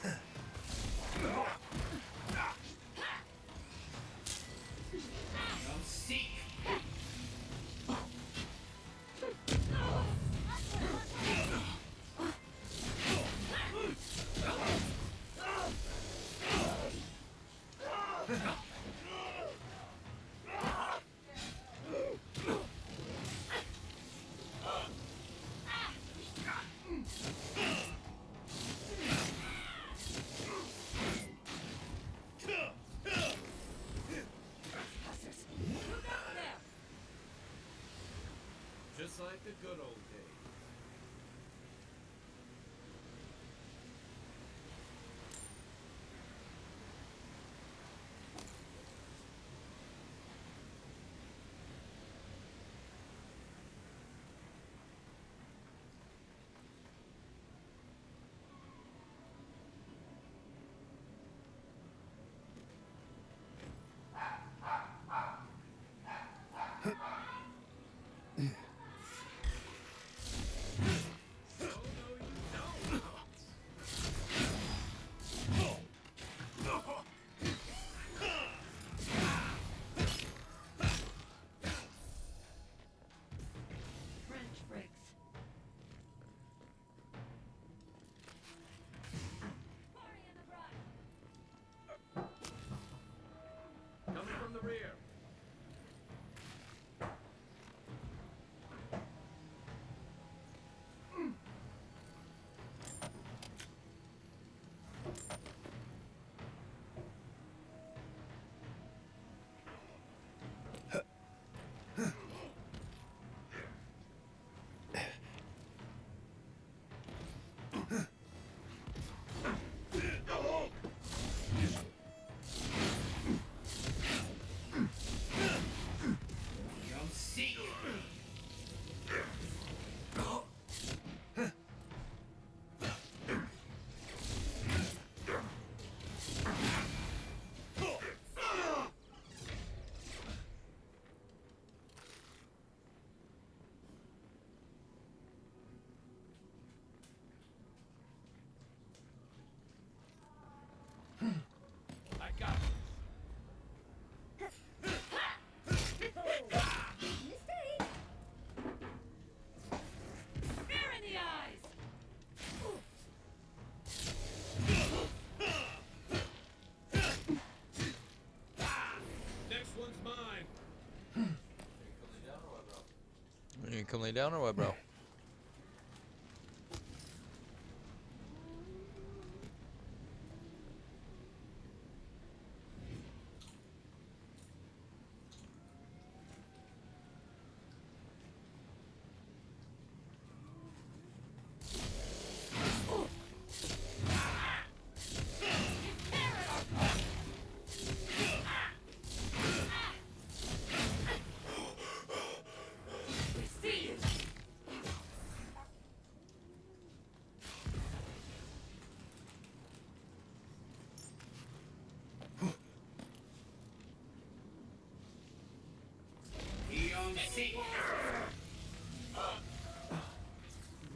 like the good old days. French bricks. Party in the brush. Coming from the rear. You'll see. I got it. Fear in the eyes. Next one's mine. You gonna come lay down or what, bro? See you. Eon Seek.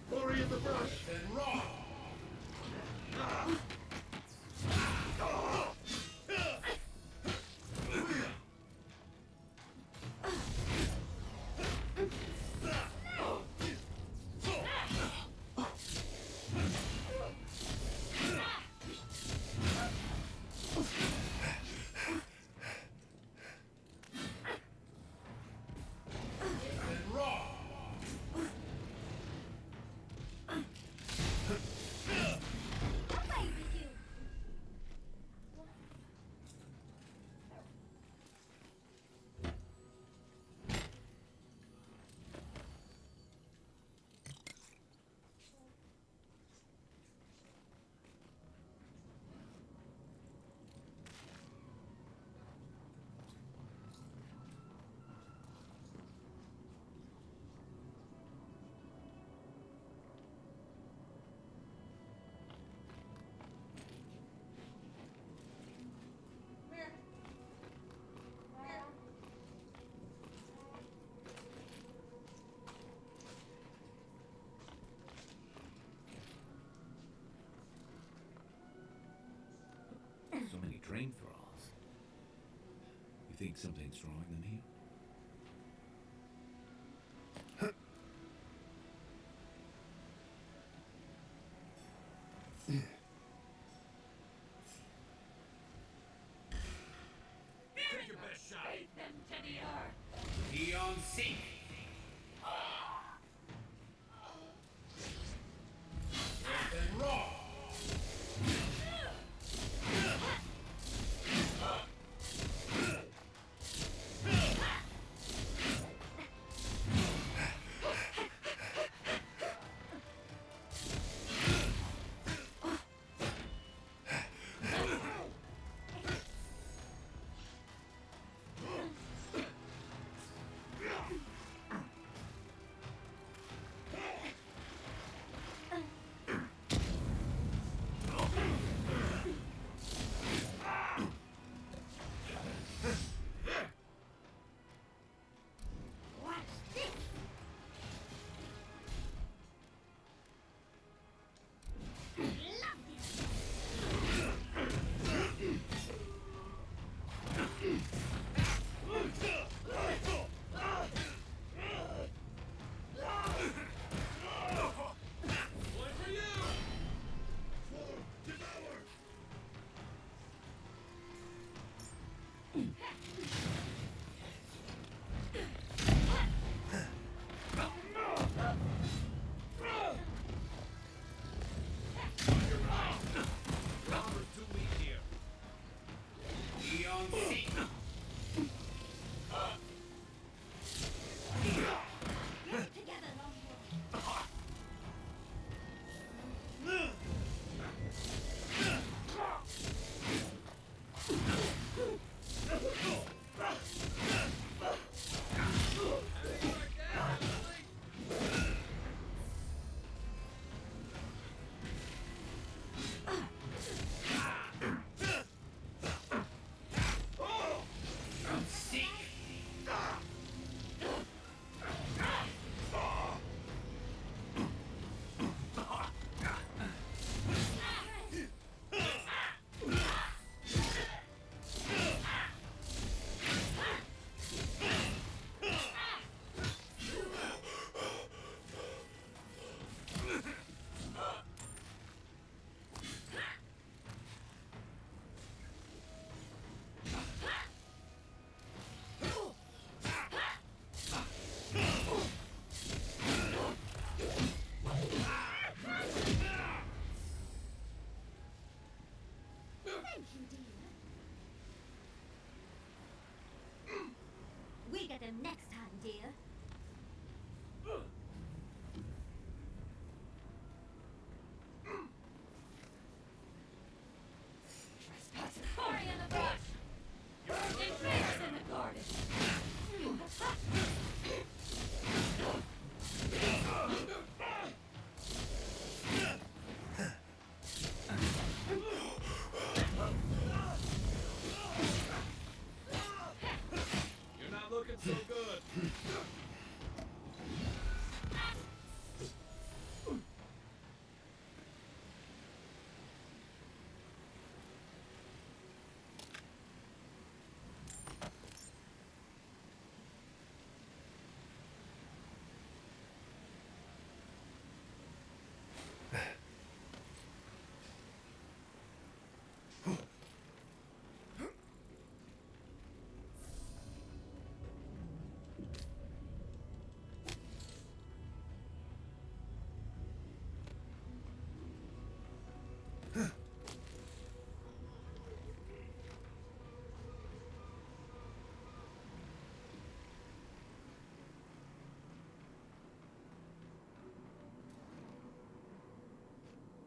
Hurry in the brush! And raw. And raw. So many drain thralls. You think something's drawing them here? Take your best shot. Take them to the earth. Eon Seek. And raw.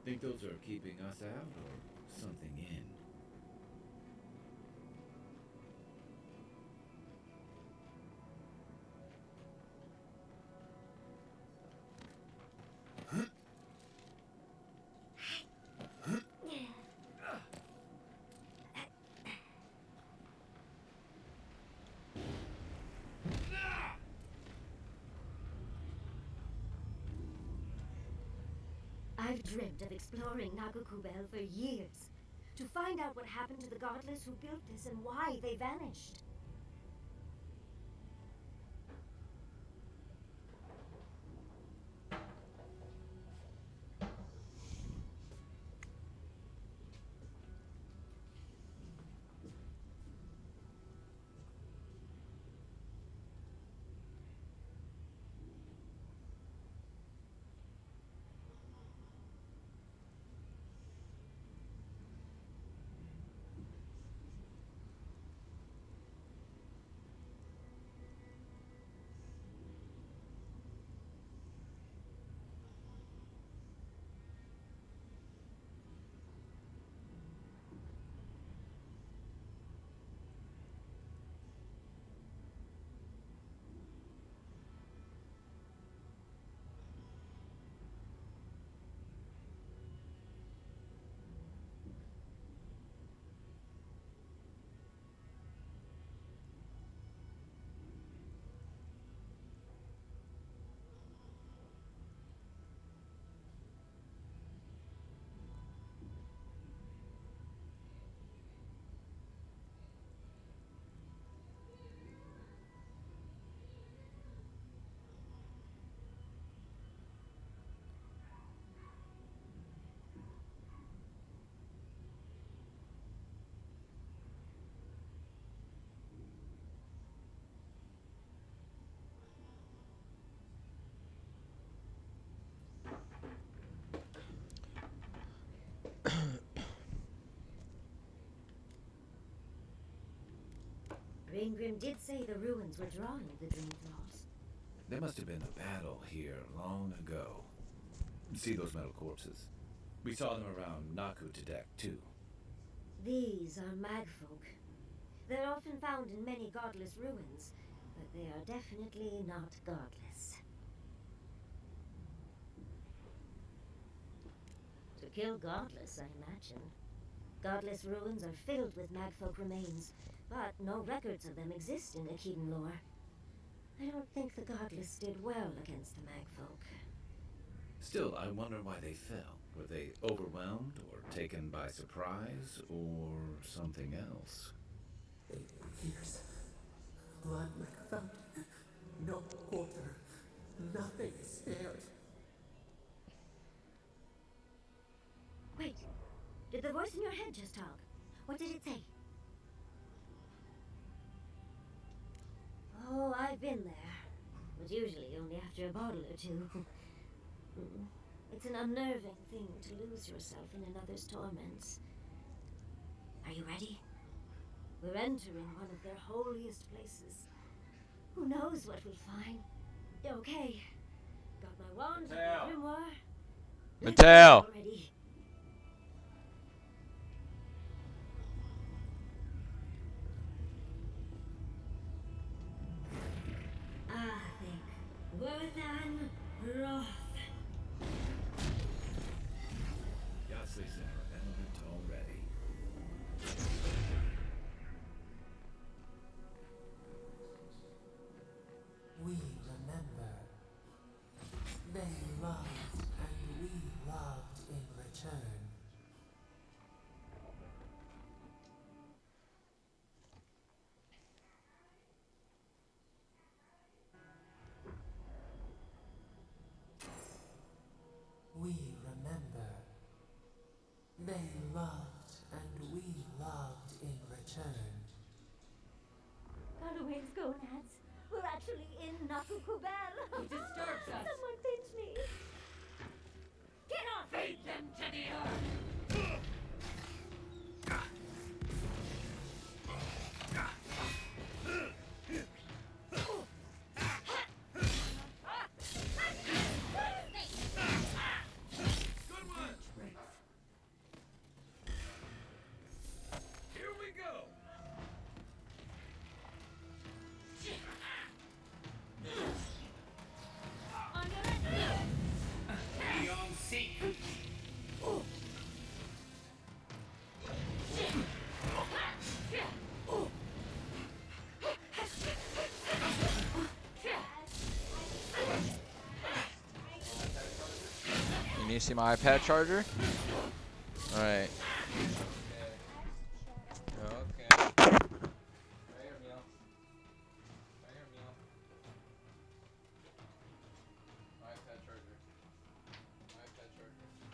Think those are keeping us out or something in? I've dreamt of exploring Nagukubel for years, to find out what happened to the godless who built this and why they vanished. Raingrim did say the ruins were drawing the dream thralls. There must have been a battle here long ago. See those metal corpses? We saw them around Naku to deck, too. These are magfolk. They're often found in many godless ruins, but they are definitely not godless. To kill godless, I imagine. Godless ruins are filled with magfolk remains, but no records of them exist in Akedan lore. I don't think the godless did well against the magfolk. Still, I wonder why they fell. Were they overwhelmed, or taken by surprise, or something else? Years. Blood like a fountain. No water. Nothing is spared. Wait, did the voice in your head just talk? What did it say? Oh, I've been there. But usually only after a bottle or two. It's an unnerving thing to lose yourself in another's torments. Are you ready? We're entering one of their holiest places. Who knows what we'll find? Okay. Got my wand, my grimoire. Mattel! Already. I think Worthan Roth. Yasli Center element already. We remember. They loved and we loved in return. We remember. They loved and we loved in return. Galloway's gonads. We're actually in Nakukubel. He disturbs us. Someone pinch me. Get off! Feed them to the earth! you see my iPad charger? Alright. Okay. Right here, Meow. Right here, Meow. My iPad charger. My iPad charger.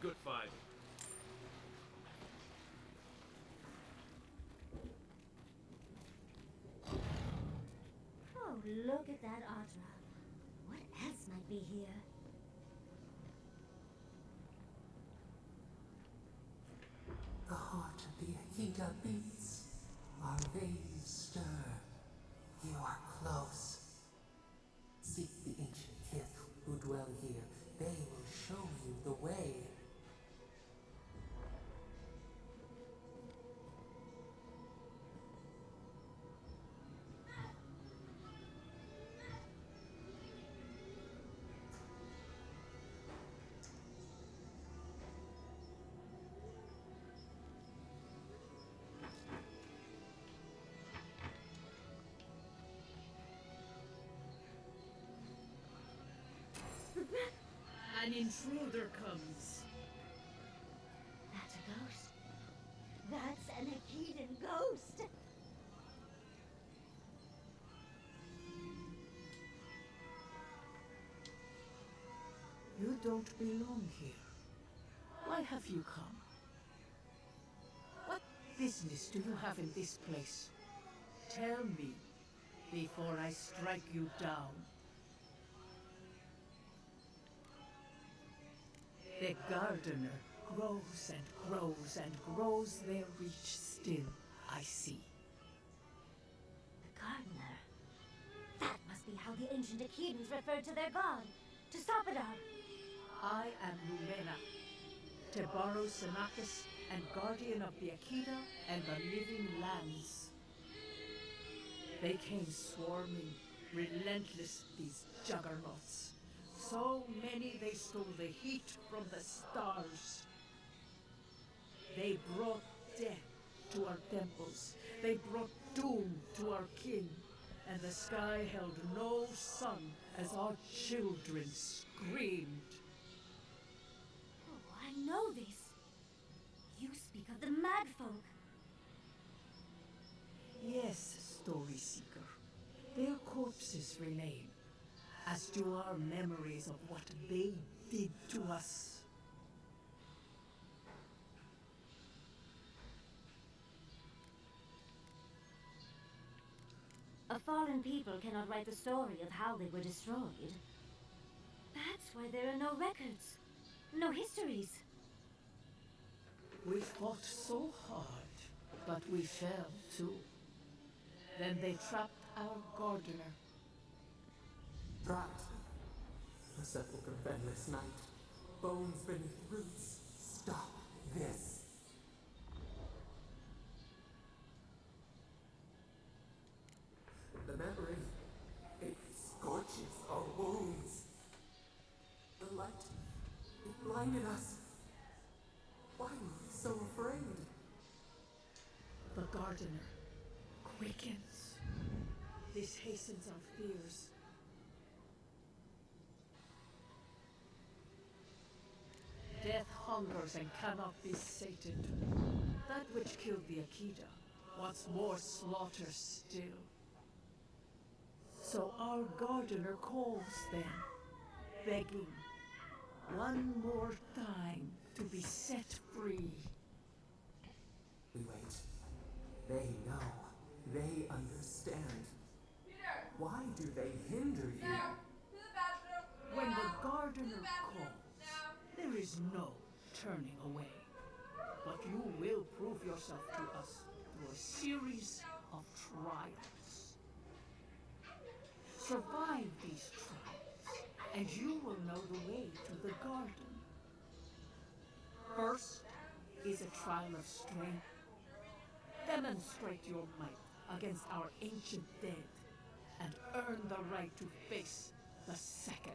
Good fight. Oh, look at that opera. What else might be here? The heart of the Akita beats. Our veins stir. You are close. Seek the ancient kith who dwell here. They will show you the way. An intruder comes. That's a ghost. That's an Akitan ghost. You don't belong here. Why have you come? What business do you have in this place? Tell me before I strike you down. The gardener grows and grows and grows their reach still, I see. The gardener. That must be how the ancient Akitans referred to their god. To stop it all. I am Lumena, Tebaro Senakis, and guardian of the Akita and the living lands. They came swarming, relentless, these juggernauts. So many they stole the heat from the stars. They brought death to our temples. They brought doom to our king. And the sky held no sun as our children screamed. Oh, I know this. You speak of the mad folk. Yes, Story Seeker. Their corpses remain, as do our memories of what they did to us. A fallen people cannot write the story of how they were destroyed. That's why there are no records, no histories. We fought so hard, but we fell too. Then they trapped our gardener. Trapped. The sepulchre fenless night. Bones beneath roots. Stop this. The memory, it scorches our wounds. The light, it blinded us. Why were we so afraid? The gardener quickens. This hastens our fears. Death hungers and cannot be sated. That which killed the Akita wants more slaughter still. So our gardener calls then. begging one more time to be set free. Wait. They know. They understand. Why do they hinder you? When the gardener calls, there is no turning away. But you will prove yourself to us through a series of trials. Survive these trials, and you will know the way to the garden. First is a trial of strength. Demonstrate your might against our ancient dead, and earn the right to face the second.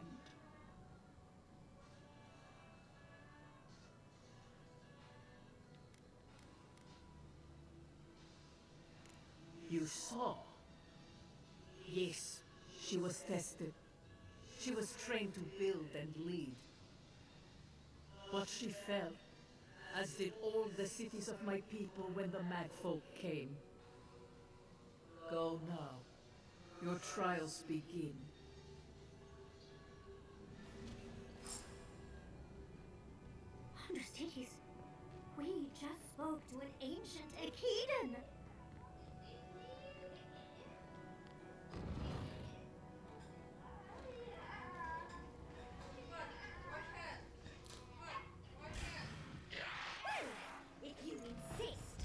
You saw. Yes, she was tested. She was trained to build and lead. But she fell, as did all the cities of my people when the Mad Folk came. Go now. Your trials begin. Understays, we just spoke to an ancient Akedan. If you insist.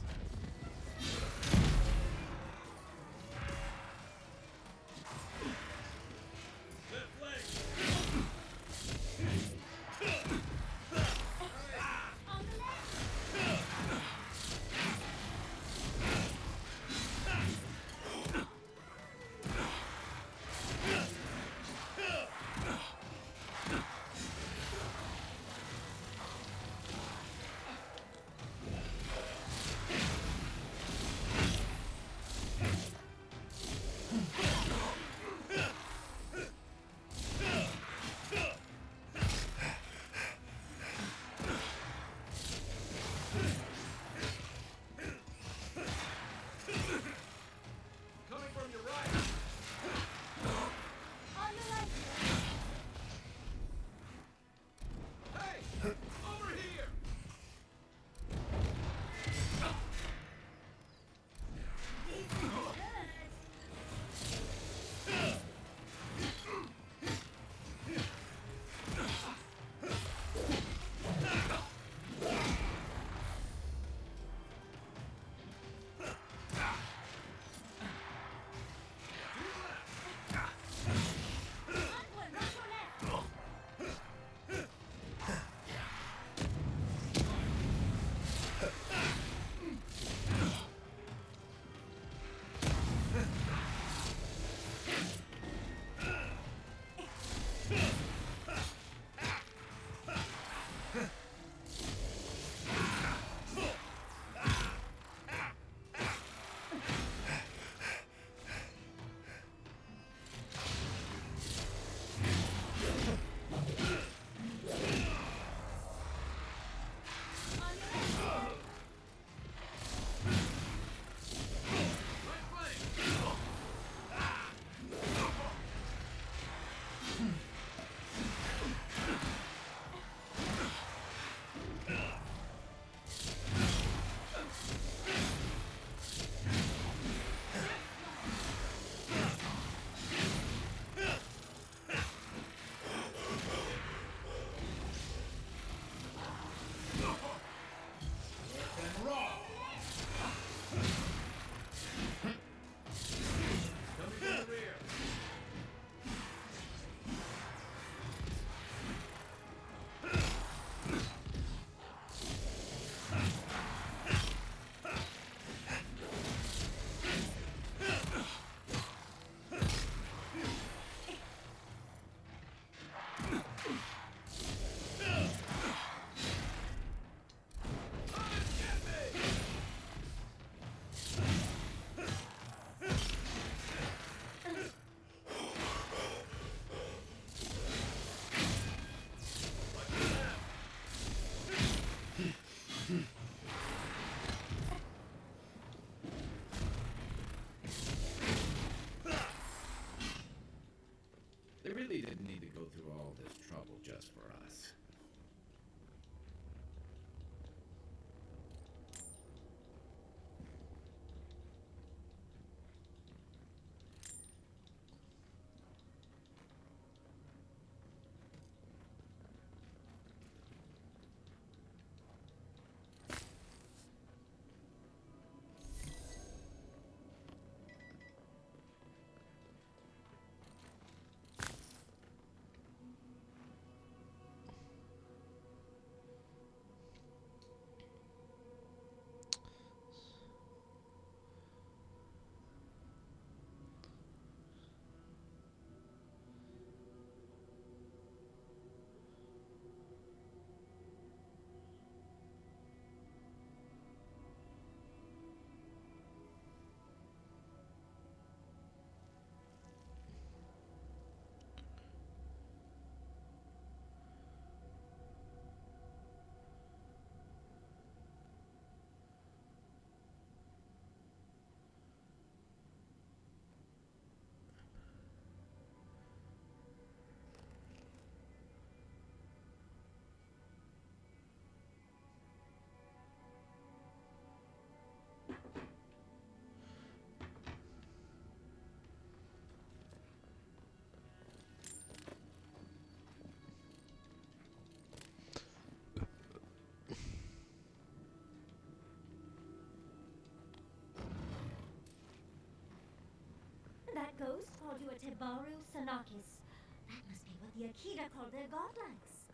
you a Tibaru Sanakis. That must be what the Akita called their godlikes.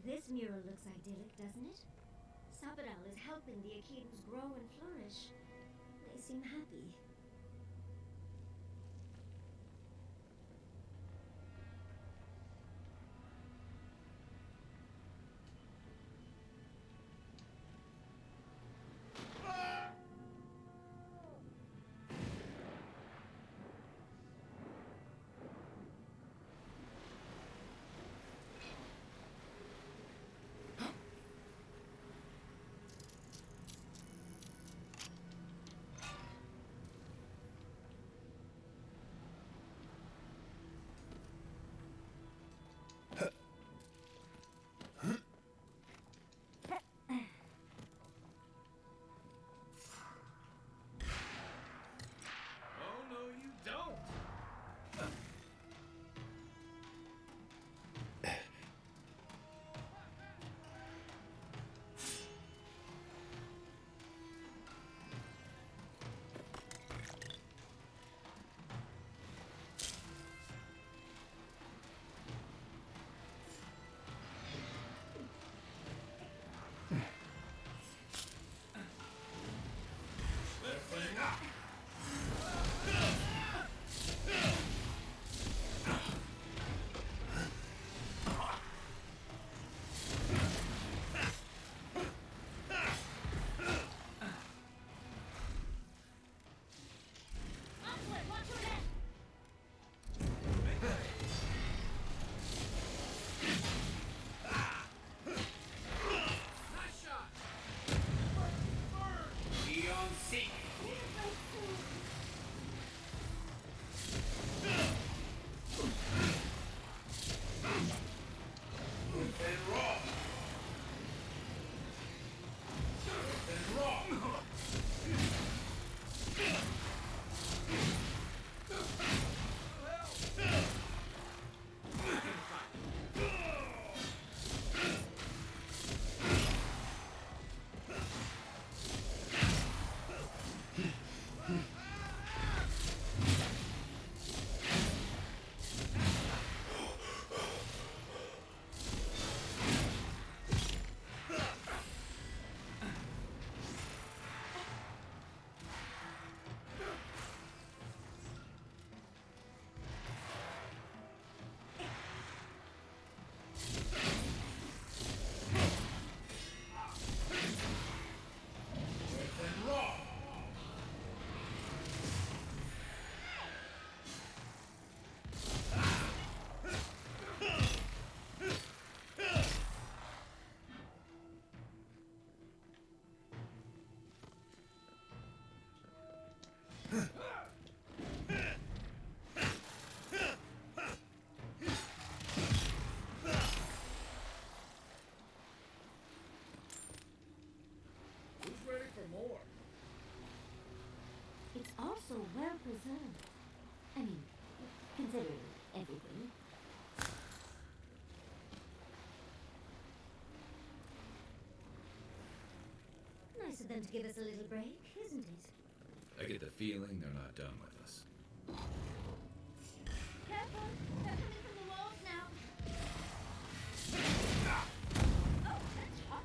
This mural looks idyllic, doesn't it? Sabadal is helping the Akitas grow and flourish. They seem happy. Oh, no, you don't! It's also well preserved. I mean, considering everything. Nice of them to give us a little break, isn't it? I get the feeling they're not done with us. Careful! They're coming from the walls now. Oh, that's hot.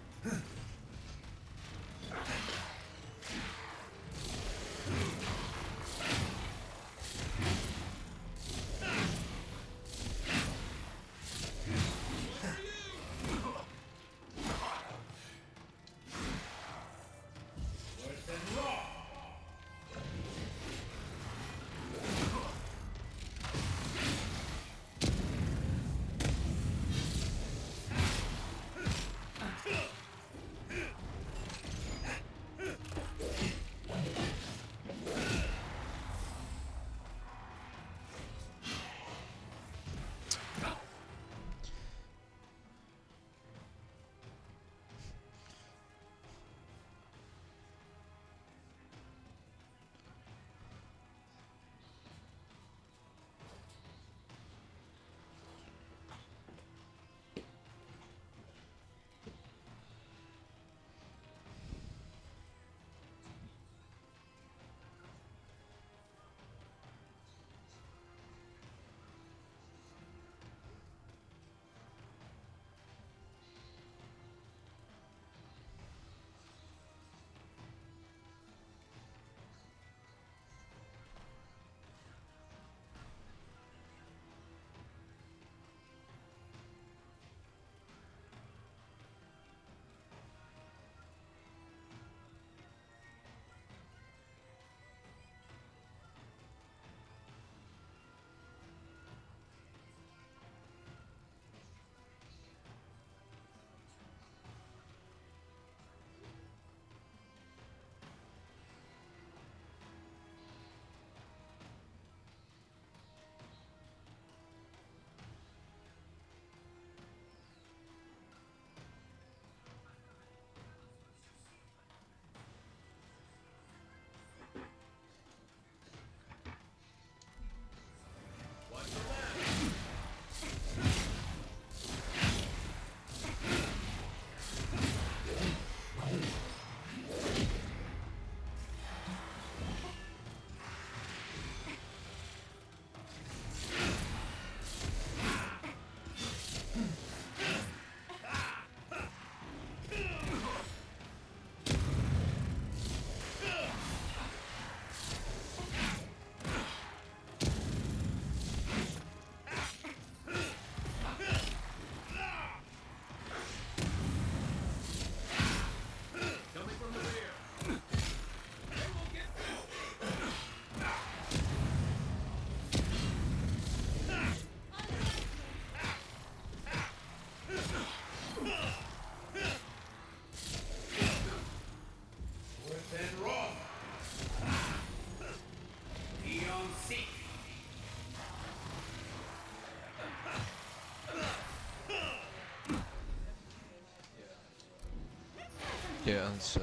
Yeah, it's for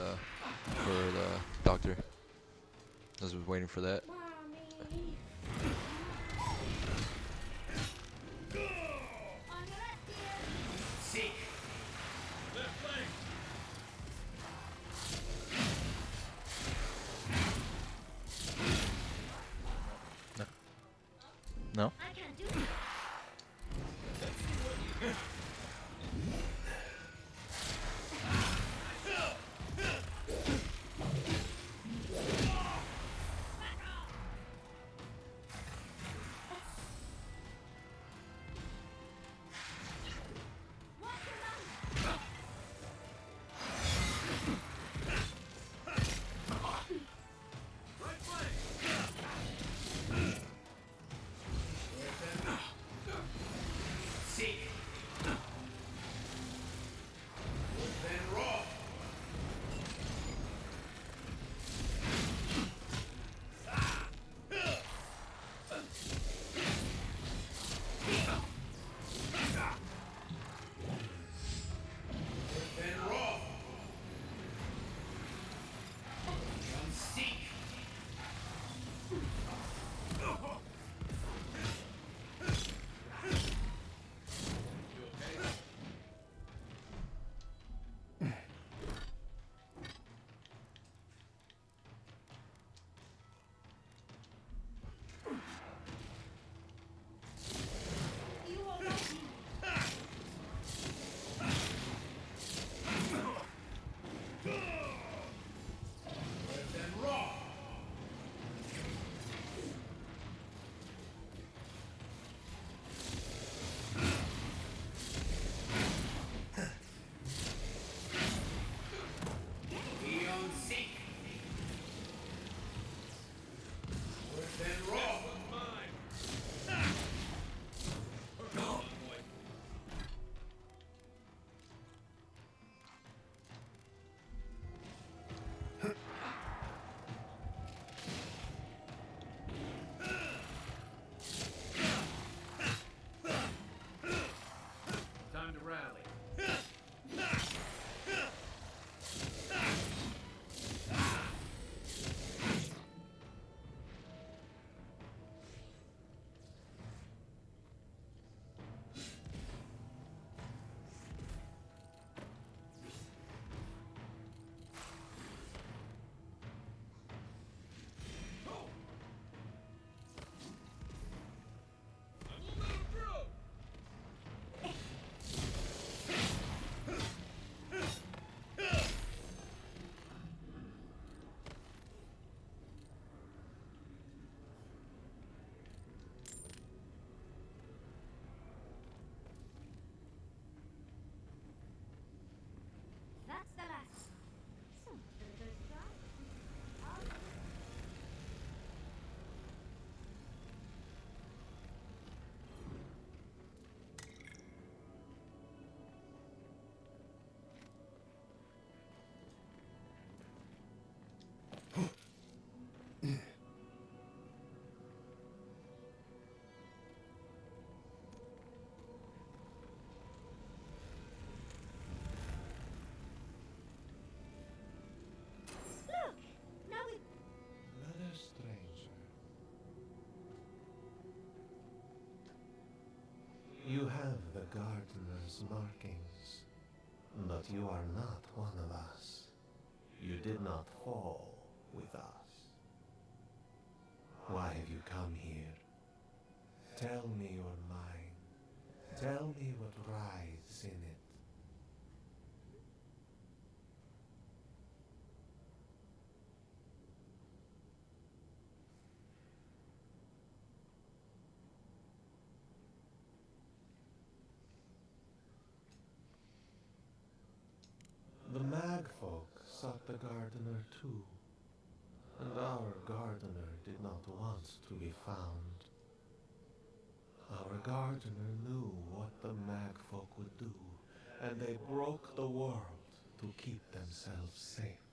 the doctor. I was waiting for that. Seek. Left flank. No? I can't do it. Time to rally. That's the last. Look! Now we... Another stranger. You have the gardener's markings, but you are not one of us. You did not fall with us. Why have you come here? Tell me your mind. Tell me what rides in it. The mag folk sought the gardener too, and our gardener did not want to be found. Our gardener knew what the mag folk would do, and they broke the world to keep themselves safe.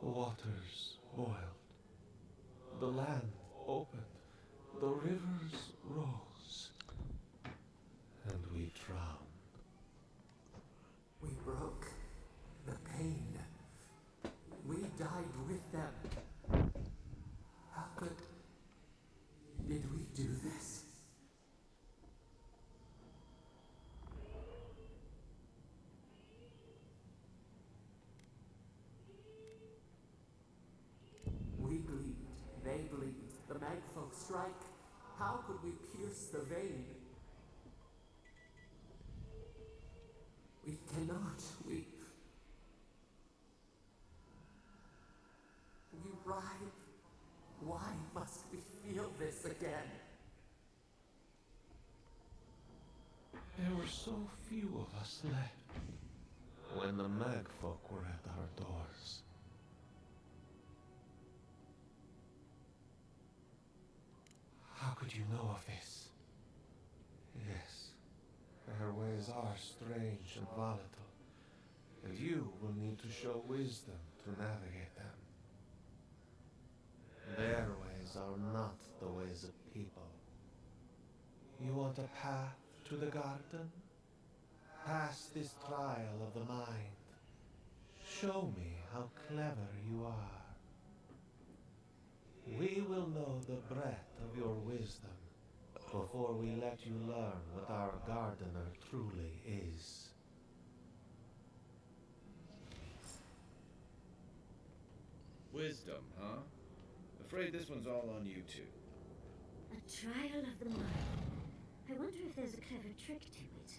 The waters boiled, the land opened, the rivers rose, and we drowned. We broke the They bleed, the magfolk strike. How could we pierce the vein? We cannot. We ride. Why must we feel this again? There were so few of us left when the magfolk were at our doors. How could you know of this? Yes, their ways are strange and volatile, and you will need to show wisdom to navigate them. Their ways are not the ways of people. You want a path to the garden? Pass this trial of the mind. Show me how clever you are. We will know the breadth of your wisdom before we let you learn what our gardener truly is. Wisdom, huh? Afraid this one's all on you two. A trial of the mind. I wonder if there's a clever trick to it.